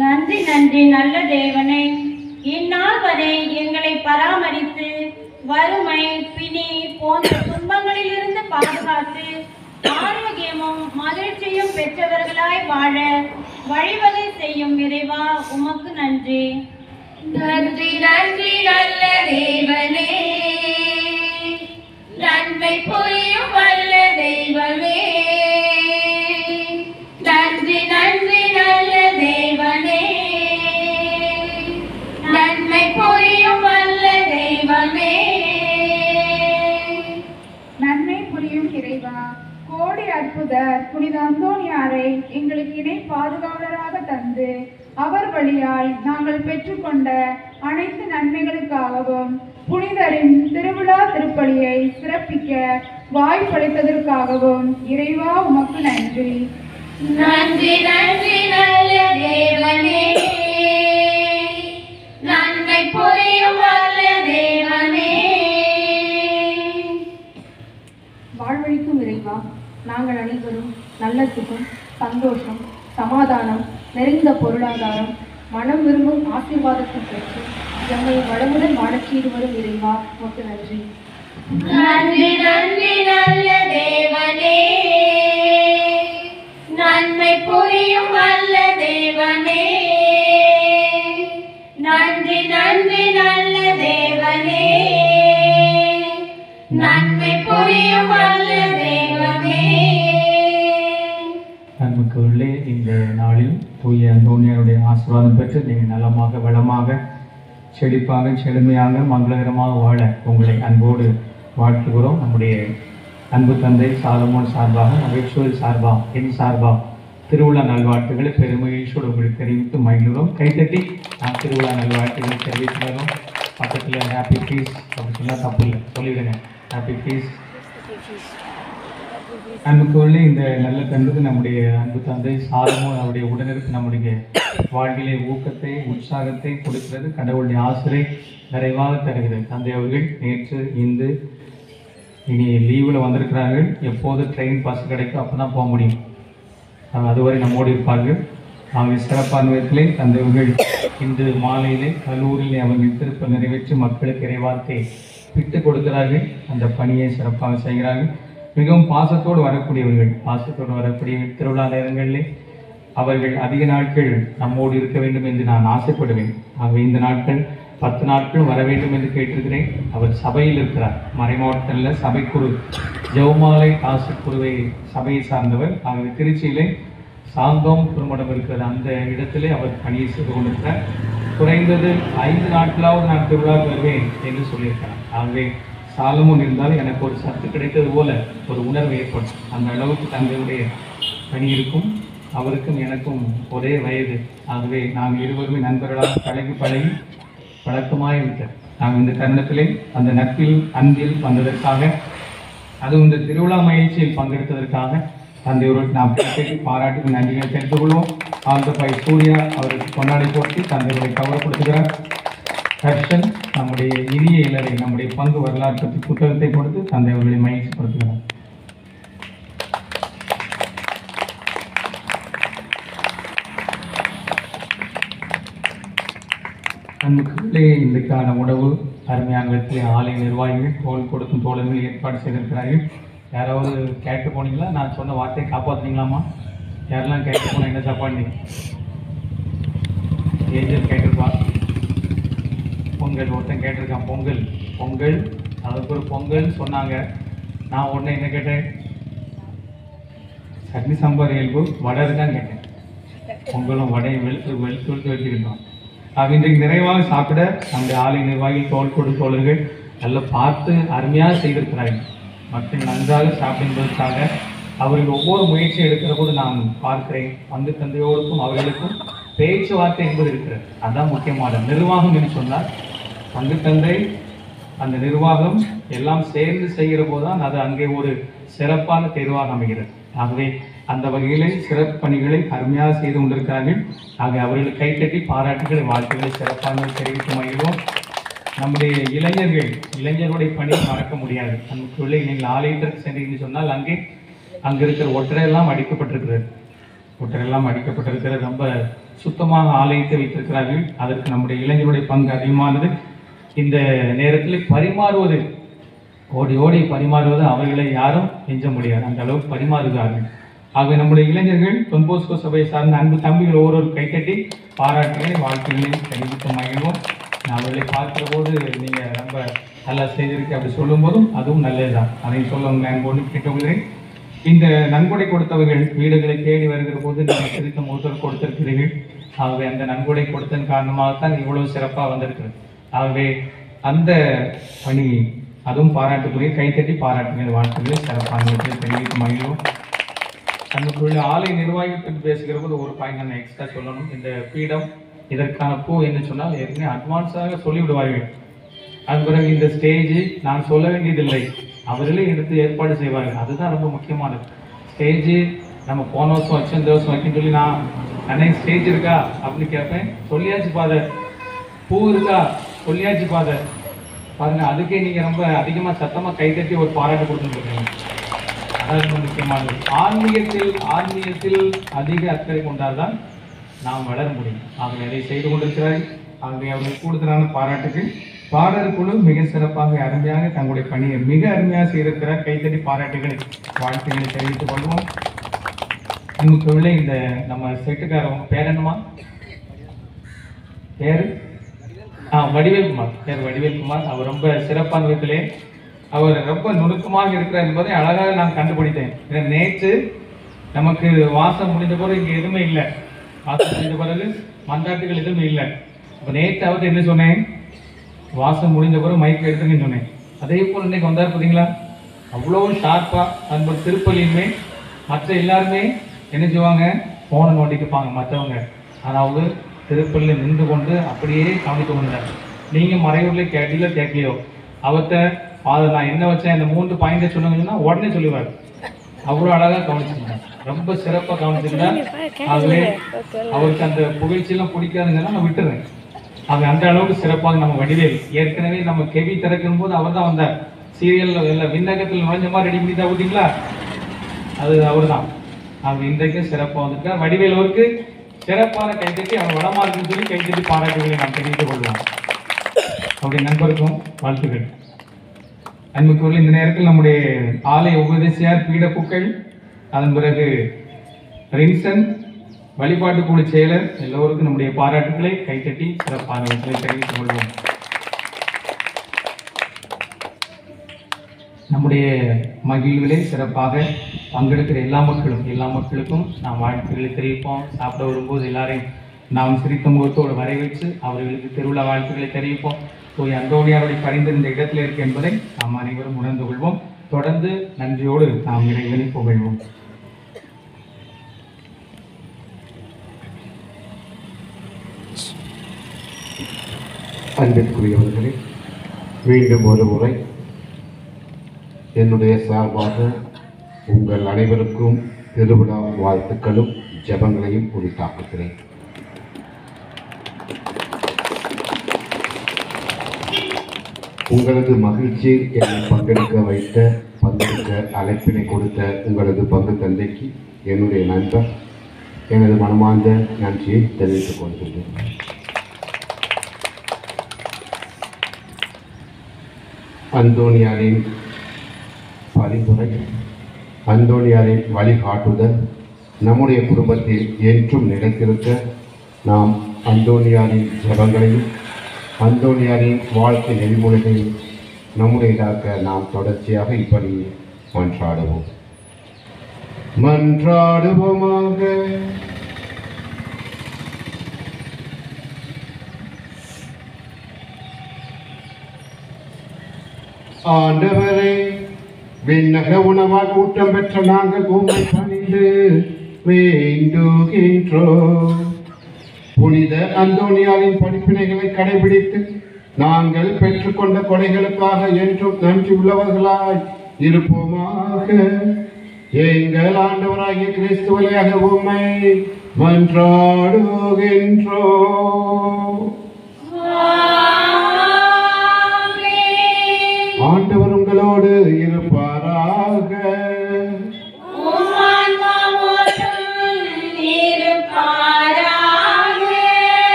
S7: நன்றி நன்றி நல்ல தேவனே, இந்நாள் வரை எங்களை பராமரித்து வறுமை பிணி போன்ற துன்பங்களிலிருந்து பாதுகாத்து ஆரோக்கியமும் மகிழ்ச்சியும் பெற்றவர்களாய் வாழ வழிவகை செய்யும் இறைவா, உமக்கு நன்றி.
S5: நன்றி நன்றி நல்ல தேவனே, நன்மை புரியும் வல்ல தெய்வமே. நன்றி நன்றி நல்ல தேவனே, நன்மை புரியும் வல்ல தெய்வமே.
S8: நன்மை புரியும் இறைவா, கோடி அற்புதர் புனித அந்தோணியாரை எங்களுக்கு இணை பாதுகாவலராக தந்து அவர் வழியாய் நாங்கள் பெற்றுக்கொண்ட அனைத்து நன்மைகளுக்காகவும் புனிதரின் திருவிழா திருப்பலியை சிறப்பிக்க வாய்ப்பளித்ததற்காகவும் இறைவா உமக்கு நன்றி.
S5: நன்றி நன்றி நல்ல தேவனே, நன்மை புரியும் வல்ல தேவனே.
S8: வாழ்வழிக்கும் இறைவா, நாங்கள் அனைவரும் நல்ல சுகம், சந்தோஷம், சமாதானம், நிறைந்த பொருளாதாரம், மனம் விரும்பும் ஆசீர்வாதத்தை பெற்று எம்மை வளமுடன் வாழச் செய்து வரும் இறைவா உமக்கு நன்றி.
S5: நன்றி நன்றி நல்ல தேவனே, நன்மை புரியும் வல்ல தேவனே. நன்றி நன்றி நல்ல தேவனே, நன்மை புரியும் வல்ல தேவனே.
S2: அன்புக்குள்ளே இந்த நாளில் தூய அந்தோணியாருடைய ஆசீர்வாதம் பெற்று நீங்கள் நலமாக வளமாக செழிப்பாக செழுமையாக மங்களகரமாக வாழ உங்களை அன்போடு வாழ்த்துகிறோம். நம்முடைய அன்பு தந்தை சாலமோன் சார்பாக, மகிழ்ச்சியோடு சார்பாக, என் சார்பாக திருவிழா நல்வாழ்த்துக்களை பெருமகிழ்ச்சியோடு உங்களுக்கு தெரிவித்து மகிழ்கிறோம். கைத்தட்டி நான் திருவிழா நல்வாழ்த்துக்களை தெரிவிக்கிறோம். பக்கத்தில் ஹாப்பி ஃபீஸ் அப்படின்னு சொன்னால் தப்பு இல்லை, சொல்லிவிடுங்க. Happy fees. அன்புக்குள்ளே இந்த நல்ல தந்தது நம்முடைய அன்பு தந்தை சாலமோன் அவருடைய உடனிருப்பு நம்முடைய வாழ்விலே ஊக்கத்தை உற்சாகத்தை கொடுக்கிறது. கடவுளுடைய ஆசிரியை நிறைவாக தருகிறது. தந்தை அவர்கள் நேற்று இன்று இனி லீவில் வந்திருக்கிறார்கள். எப்போது ட்ரெயின் பஸ் கிடைக்கும் அப்போ தான் போக முடியும். அதுவரை நம்மோடு இருப்பார்கள். அவங்க சிறப்பான விதத்திலே தந்தை அவர்கள் இன்று மாலையிலே கல்லூரியிலே அவர்கள் திருப்ப நிறைவேற்றி மக்களுக்கு இறைவார்த்தை விட்டு கொடுக்கிறார்கள். அந்த பணியை சிறப்பாக செய்கிறார்கள். மிகவும் பாசத்தோடு வரக்கூடிய திருவிழா நேரங்களிலே அவர்கள் அதிக நாட்கள் நம்மோடு இருக்க வேண்டும் என்று நான் ஆசைப்படுவேன். ஆகவே இந்த நாட்கள் 10 நாட்கள் வர வேண்டும் என்று கேட்டிருக்கிறேன். அவர் சபையில் இருக்கிறார், மறைமாவட்டத்தில் சபைக்குரு ஜெவமாலை காசுக்குருவை சபையை சார்ந்தவர். ஆகவே திருச்சியிலே சாந்தோம் குடும்பம் இருக்கிற அந்த இடத்திலே அவர் பணியை செய்து கொண்டிருக்கிறார். குறைந்தது 5 நாட்களாவது நான் திருவிழாவுக்கு வருவேன் என்று சொல்லியிருக்கிறார். ஆகவே சாலமோன் இருந்தால் எனக்கு ஒரு சத்து கிடைத்தது போல ஒரு உணர்வு ஏற்படும். அந்த அளவுக்கு தந்தையுடைய பணி இருக்கும். அவருக்கும் எனக்கும் ஒரே வயது. ஆகவே நாங்கள் இருவருமே நண்பர்களாக பழகி பழக்கமாகி விட்டார். நாம் இந்த தருணத்திலே அந்த நட்பில் அன்பில் வந்ததற்காக, அதுவும் இந்த திருவிழா மகிழ்ச்சியில் பங்கெடுத்ததற்காக தந்தையோருக்கு நாம் பேசி பாராட்டி நன்றிகளை தெரிந்து கொள்வோம். ஆல்தபை சூர்யா அவருக்கு கொண்டாடி போட்டி தந்தைகளை கவலைப்படுத்துகிறார். கர்ஷன் நம்முடைய இனிய இலரை நம்முடைய பங்கு வரலாற்று பற்றி புத்தகத்தை கொடுத்து தந்தை அவர்களை மகிழ்ச்சிப்படுத்துகிறார். அன்புக்குள்ளே இன்றைக்கான உணவு அருமையான விதத்திலே ஆலய நிர்வாகிகள் தோல் கொடுக்கும் தோழர்கள் ஏற்பாடு செய்திருக்கிறார்கள். யாராவது கேட்டு போனீங்களா? நான் சொன்ன வார்த்தையை காப்பாற்றுனீங்களாமா? யாரெல்லாம் கேட்டு போனால் என்ன சாப்பாடு? ஏஜல் கேட்டிருப்பா. பொங்கல் ஒருத்தன் கேட்டிருக்கான். பொங்கல் பொங்கல் அதுக்கு ஒரு பொங்கல் சொன்னாங்க. நான் உடனே என்ன கேட்டேன்? சட்னி சாம்பார் இயல்பு வடை இருக்கான்னு கேட்டேன். பொங்கலும் வடையும் வெளுத்து வச்சுக்கிட்டோம். இன்றைக்கு நிறைவாக சாப்பிட நம்முடைய ஆலய நிர்வாகிகள் தோல் கொடு தோழர்கள் நல்லா பார்த்து அருமையாக செய்திருக்கிறார்கள். மக்கள் நன்றாக சாப்பிடுவதற்காக அவர்கள் ஒவ்வொரு முயற்சியும் எடுக்கிற போது நான் பார்க்கிறேன். பங்கு தந்தையோருக்கும் அவர்களுக்கும் பேச்சுவார்த்தை என்பது இருக்கிறது. அதுதான் முக்கியமானது. நிர்வாகம் என்று சொன்னால் பங்கு தந்தை அந்த நிர்வாகம் எல்லாம் சேர்ந்து செய்கிற போதுதான் அது அங்கே ஒரு சிறப்பான தேர்வாக அமைகிறது. ஆகவே அந்த வகையிலே சிறப்பு பணிகளை அருமையாக செய்து கொண்டிருக்கிறார்கள். ஆக அவர்களுக்கு கைத்தட்டி பாராட்டுகளை வாழ்த்துக்களை சிறப்பாக தெரிவித்து மகிழ்வோம். நம்முடைய இளைஞர்களுடைய பணியை மறக்க முடியாது. நமக்குள்ளே நீங்கள் ஆலயத்திற்கு சென்றீங்கன்னு சொன்னால் அங்கே இருக்கிற ஒற்றரெல்லாம் அடிக்கப்பட்டிருக்கிறது. ரொம்ப சுத்தமாக ஆலயத்தை வைத்திருக்கிறார்கள். அதற்கு நம்முடைய இளைஞருடைய பங்கு அதிகமானது. இந்த நேரத்தில் பரிமாறுவது, ஓடி ஓடி பரிமாறுவது அவர்களை யாரும் எஞ்ச முடியாது. அந்த அளவுக்கு பரிமாறுகிறார்கள். ஆகவே நம்முடைய இளைஞர்கள் தொன்போஸ்கோ சபையை சார்ந்த அன்பு தம்பிகள் ஒவ்வொரு கைத்தட்டி பாராட்டுகளை வாழ்த்துக்களை தெரிவித்து மகிழ்வோம். அவர்களை பார்க்கிற போது நீங்கள் ரொம்ப நல்லா செய்திருக்கு அப்படி சொல்லும் போதும் அதுவும் நல்லதுதான். அதை சொல்லுவாங்க அன்போடு கேட்டுக்கொள்கிறேன். இந்த நன்கொடை கொடுத்தவர்கள் வீடுகளை தேடி வருகிற போது நீங்கள் திருத்த மூத்தர் கொடுத்திருக்கிறீர்கள். ஆகவே அந்த நன்கொடை கொடுத்ததன் காரணமாகத்தான் இவ்வளவு சிறப்பாக வந்திருக்கிறது. ஆகவே அந்த பணி அதுவும் பாராட்டுக்குரிய கைத்தட்டி பாராட்டுகிற வாழ்த்துக்களை சிறப்பாக தெரிவித்து மகிழ்வோம். நமக்குள்ள ஆலய நிர்வாகிகள் பற்றி பேசுகிற போது ஒரு பாயிண்ட் நான் எக்ஸ்ட்ரா சொல்லணும். இந்த பீடம் இதற்கான பூ என்று சொன்னால் ஏற்கனவே அட்வான்ஸாக சொல்லிவிடுவார்கள். அது பிறகு இந்த ஸ்டேஜ் நான் சொல்ல வேண்டியதில்லை, அவர்களே எடுத்து ஏற்பாடு செய்வார்கள். அதுதான் ரொம்ப முக்கியமானது. ஸ்டேஜ் நம்ம போன வருஷம் வச்சு இந்த வருஷம் வைக்கணும்னு சொல்லி நான் அன்னைக்கு ஸ்டேஜ் இருக்கா அப்படின்னு கேட்பேன். சொல்லியாச்சு ஃபாதர். பூ இருக்கா? சொல்லியாச்சு ஃபாதர். பாருங்க, அதுக்கே நீங்கள் ரொம்ப அதிகமாக சத்தமாக கைத்தட்டி ஒரு பாராட்டு கொடுத்துருக்கீங்க. அதான் ரொம்ப முக்கியமானது. ஆன்மீகத்தில் அதிக அக்கறை கொண்டால்தான் நாம் வளர முடியும். ஆகவே அதை செய்து கொண்டிருக்கிறார்கள். ஆகவே அவர்கள் கூடுதலான பாராட்டுக்கு பாடல் குழு மிக சிறப்பாக அருமையாக தங்களுடைய பணியை மிக அருமையாக செய்திருக்கிறார். கைத்தடி பாராட்டுகளை வாழ்த்துக்களை தெரிவித்துக் கொள்வோம். நமக்கு உள்ள இந்த நம்ம செட்டுக்காரவங்க பேர் என்னமா? பேர் வடிவேல்குமார். பேர் வடிவேல்குமார். அவர் ரொம்ப சிறப்பான விதத்திலே அவர் ரொம்ப நுணுக்கமாக இருக்கிறார் என்பதை அழகாக நான் கண்டுபிடித்தேன். நேற்று நமக்கு வாசம் முடிந்த பிறகு இங்கே எதுவுமே இல்லை. வாசம் முடிந்த பிறகு மந்தாட்டுகள் எதுவுமே இல்லை. இப்போ நேற்று அவர்கிட்ட என்ன சொன்னேன்? வாசம் முடிந்த பிறகு மைக் எடுத்துங்கன்னு சொன்னேன். அதே போல் இன்னைக்கு வந்தார் பார்த்தீங்களா? அவ்வளோ ஷார்ப்பாக அந்த திருப்பலியுமே மற்ற எல்லாருமே என்ன செய்வாங்க? ஃபோனை நோண்டிக்குப்பாங்க மற்றவங்க. ஆனால் அவங்க திருப்பலியில் நின்று கொண்டு அப்படியே கவனித்து கொண்டார். நீங்கள் மறைவுள்ள கேட்டீங்களோ கேட்கலையோ அவர்கிட்ட அதை நான் என்ன வச்சேன் இந்த 3 பாயிண்டை சொன்னீங்கன்னா உடனே சொல்லுவார். அவ்வளோ அழகாக கவனிச்சிருந்தார். ரொம்ப சிறப்பாக கவனிச்சிருந்தார். ஆகவே அவருக்கு அந்த புகழ்ச்சியெல்லாம் பிடிக்காதுங்கன்னா நான் விட்டுறேன். அது அந்த அளவுக்கு சிறப்பாக நம்ம வடிவேல் ஏற்கனவே நம்ம கெவி திறக்கும் போது அவர் தான் வந்தார். சீரியல் இல்லை விண்ணகத்தில் நுழைஞ்ச மாதிரி ரெடி பண்ணி தான் ஊட்டிங்களா? அது அவர் தான். அவர் இன்றைக்கும் சிறப்பாக வந்திருக்கார். வடிவேல் அவருக்கு சிறப்பான கைத்தட்டி அவர் வளமா இருக்குன்னு சொல்லி கைத்தட்டி பாராட்டுகளை நாம் தெரிவித்துக் கொள்ளலாம். அவருடைய நண்பருக்கும் வாழ்த்துக்கள். அன்புக்குரிய இந்த நேரத்தில் நம்முடைய ஆலய உபதேசியார் பீடப்புக்கள், அதன் பிறகு ரின்சன் வழிபாட்டு குழு செயலர் எல்லோருக்கும் நம்முடைய பாராட்டுகளை கைத்தட்டி சிறப்பான தெரிவித்துக் கொள்வோம். நம்முடைய மகிழ்விலே சிறப்பாக பங்கெடுக்கிற எல்லா மக்களுக்கும் நாம் வாழ்த்துக்களை தெரிவிப்போம். சாப்பிட வரும்போது எல்லாரையும் நாம் சிரித்த முகத்தோடு வரவேற்று அவர்களுக்கு திருவிழா வாழ்த்துக்களை தெரிவிப்போம். போய் அந்தோணியாருடைய பரிந்து இந்த இடத்தில் இருக்கு என்பதை நாம் அனைவரும் உணர்ந்து கொள்வோம். தொடர்ந்து நன்றியோடு நாம் இறைவனை புகழ்வோம்.
S3: அன்பிற்குரியவர்களே, மீண்டும் ஒரு முறை என்னுடைய சார்பாக உங்கள் அனைவருக்கும் திருவிழா வாழ்த்துக்களும் ஜெபங்களையும் உரித்தாக்குகிறேன். உங்களது மகிழ்ச்சியில் என்னை பங்கெடுக்க அழைப்பினை கொடுத்த உங்களது பங்கு தந்தைக்கு என்னுடைய நண்பர் எனது மனமார்ந்த நன்றியை தெரிவித்துக் கொள்கின்றேன். அந்தோணியாரின் பரிந்துரை, அந்தோணியாரின் வழிகாட்டுதல் நம்முடைய குடும்பத்தில் என்றும் நிலைத்திருக்க நாம் அந்தோணியாரின் ஜெபங்களையும் அந்தோணியாரின் வாழ்க்கை நெறிமுறைகளையும் நம்முடையதாக்க நாம் தொடர்ச்சியாக இப்படி மன்றாடுவோம். மன்றாடுவோமாக. ஆண்டவரே, விண்ணக உணவால் ஊட்டம் பெற்ற நாங்கள் உம்மை பணிந்து வேண்டுகின்றோம். புனித அந்தோணியாரின் படிப்பினைகளை கடைபிடித்து நாங்கள் பெற்றுக்கொண்ட கொடைகளுக்காக என்றும் நன்றி உள்ளவர்களாய் இருப்போமாக. எங்கள் ஆண்டவராகிய கிறிஸ்து வழியாக உம்மை மன்றாடுகின்றோம். ஆண்டவர் உங்களோடு இருப்பாராக.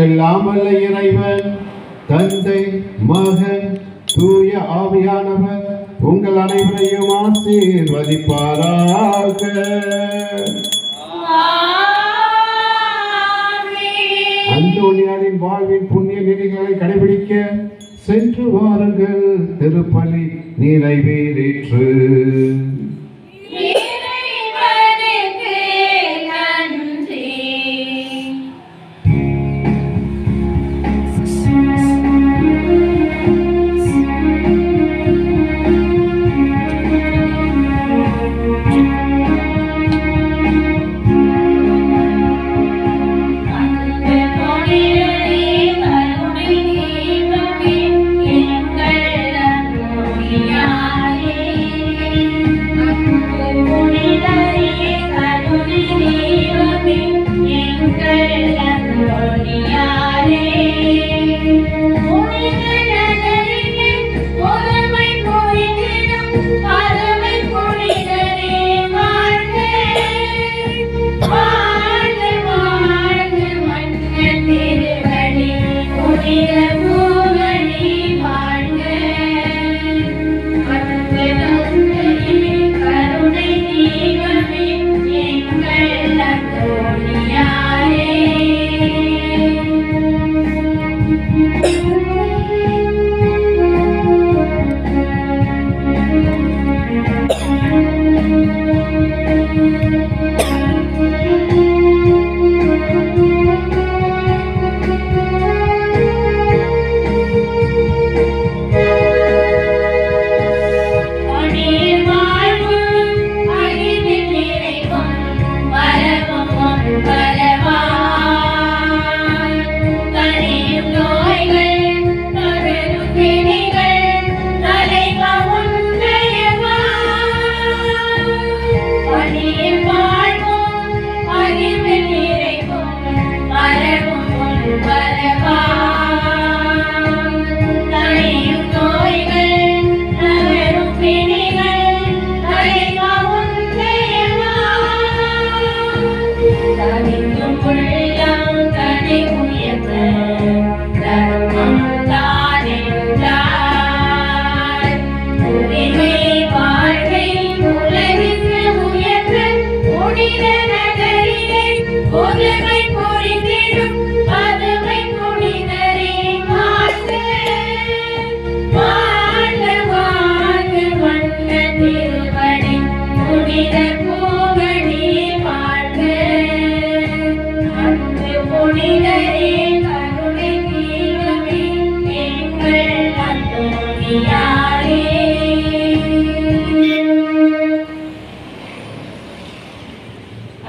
S3: எல்லாம் வல்ல இறைவன் தந்தை, மகன், தூய ஆவியானவர் உங்கள் அனைவரையும் ஆசீர்வதிப்பாராக. அந்தோணியாரின் வாழ்வின் புண்ணிய நெறிகளை கடைபிடிக்க சென்று வாருங்கள். திருப்பலி நிறைவேறிற்று.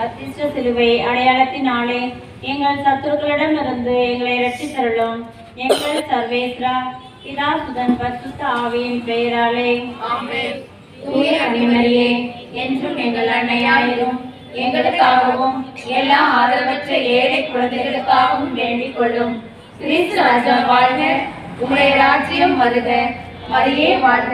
S7: அத்திஷ்ட சிலுவை அடையாளத்தினாலே எங்கள் சத்துருக்களிடமிருந்து எங்களை இரட்சித்தருளும். எங்கள் சர்வேஸ்வரா,
S5: பிதா சுதன் பரிசுத்த ஆவியின் பெயராலே தூய அன்னைமரியே, என்றும் எங்கள் அன்னையாயிரும் எங்களுக்காகவும் எல்லா ஆதரவற்ற ஏழை குழந்தைகளுக்காகவும் வேண்டிக் கொள்ளும். கிறிஸ்து ராஜா வாழ்க, உம்முடைய ராஜ்யம் வருக, மரியே வாழ்க.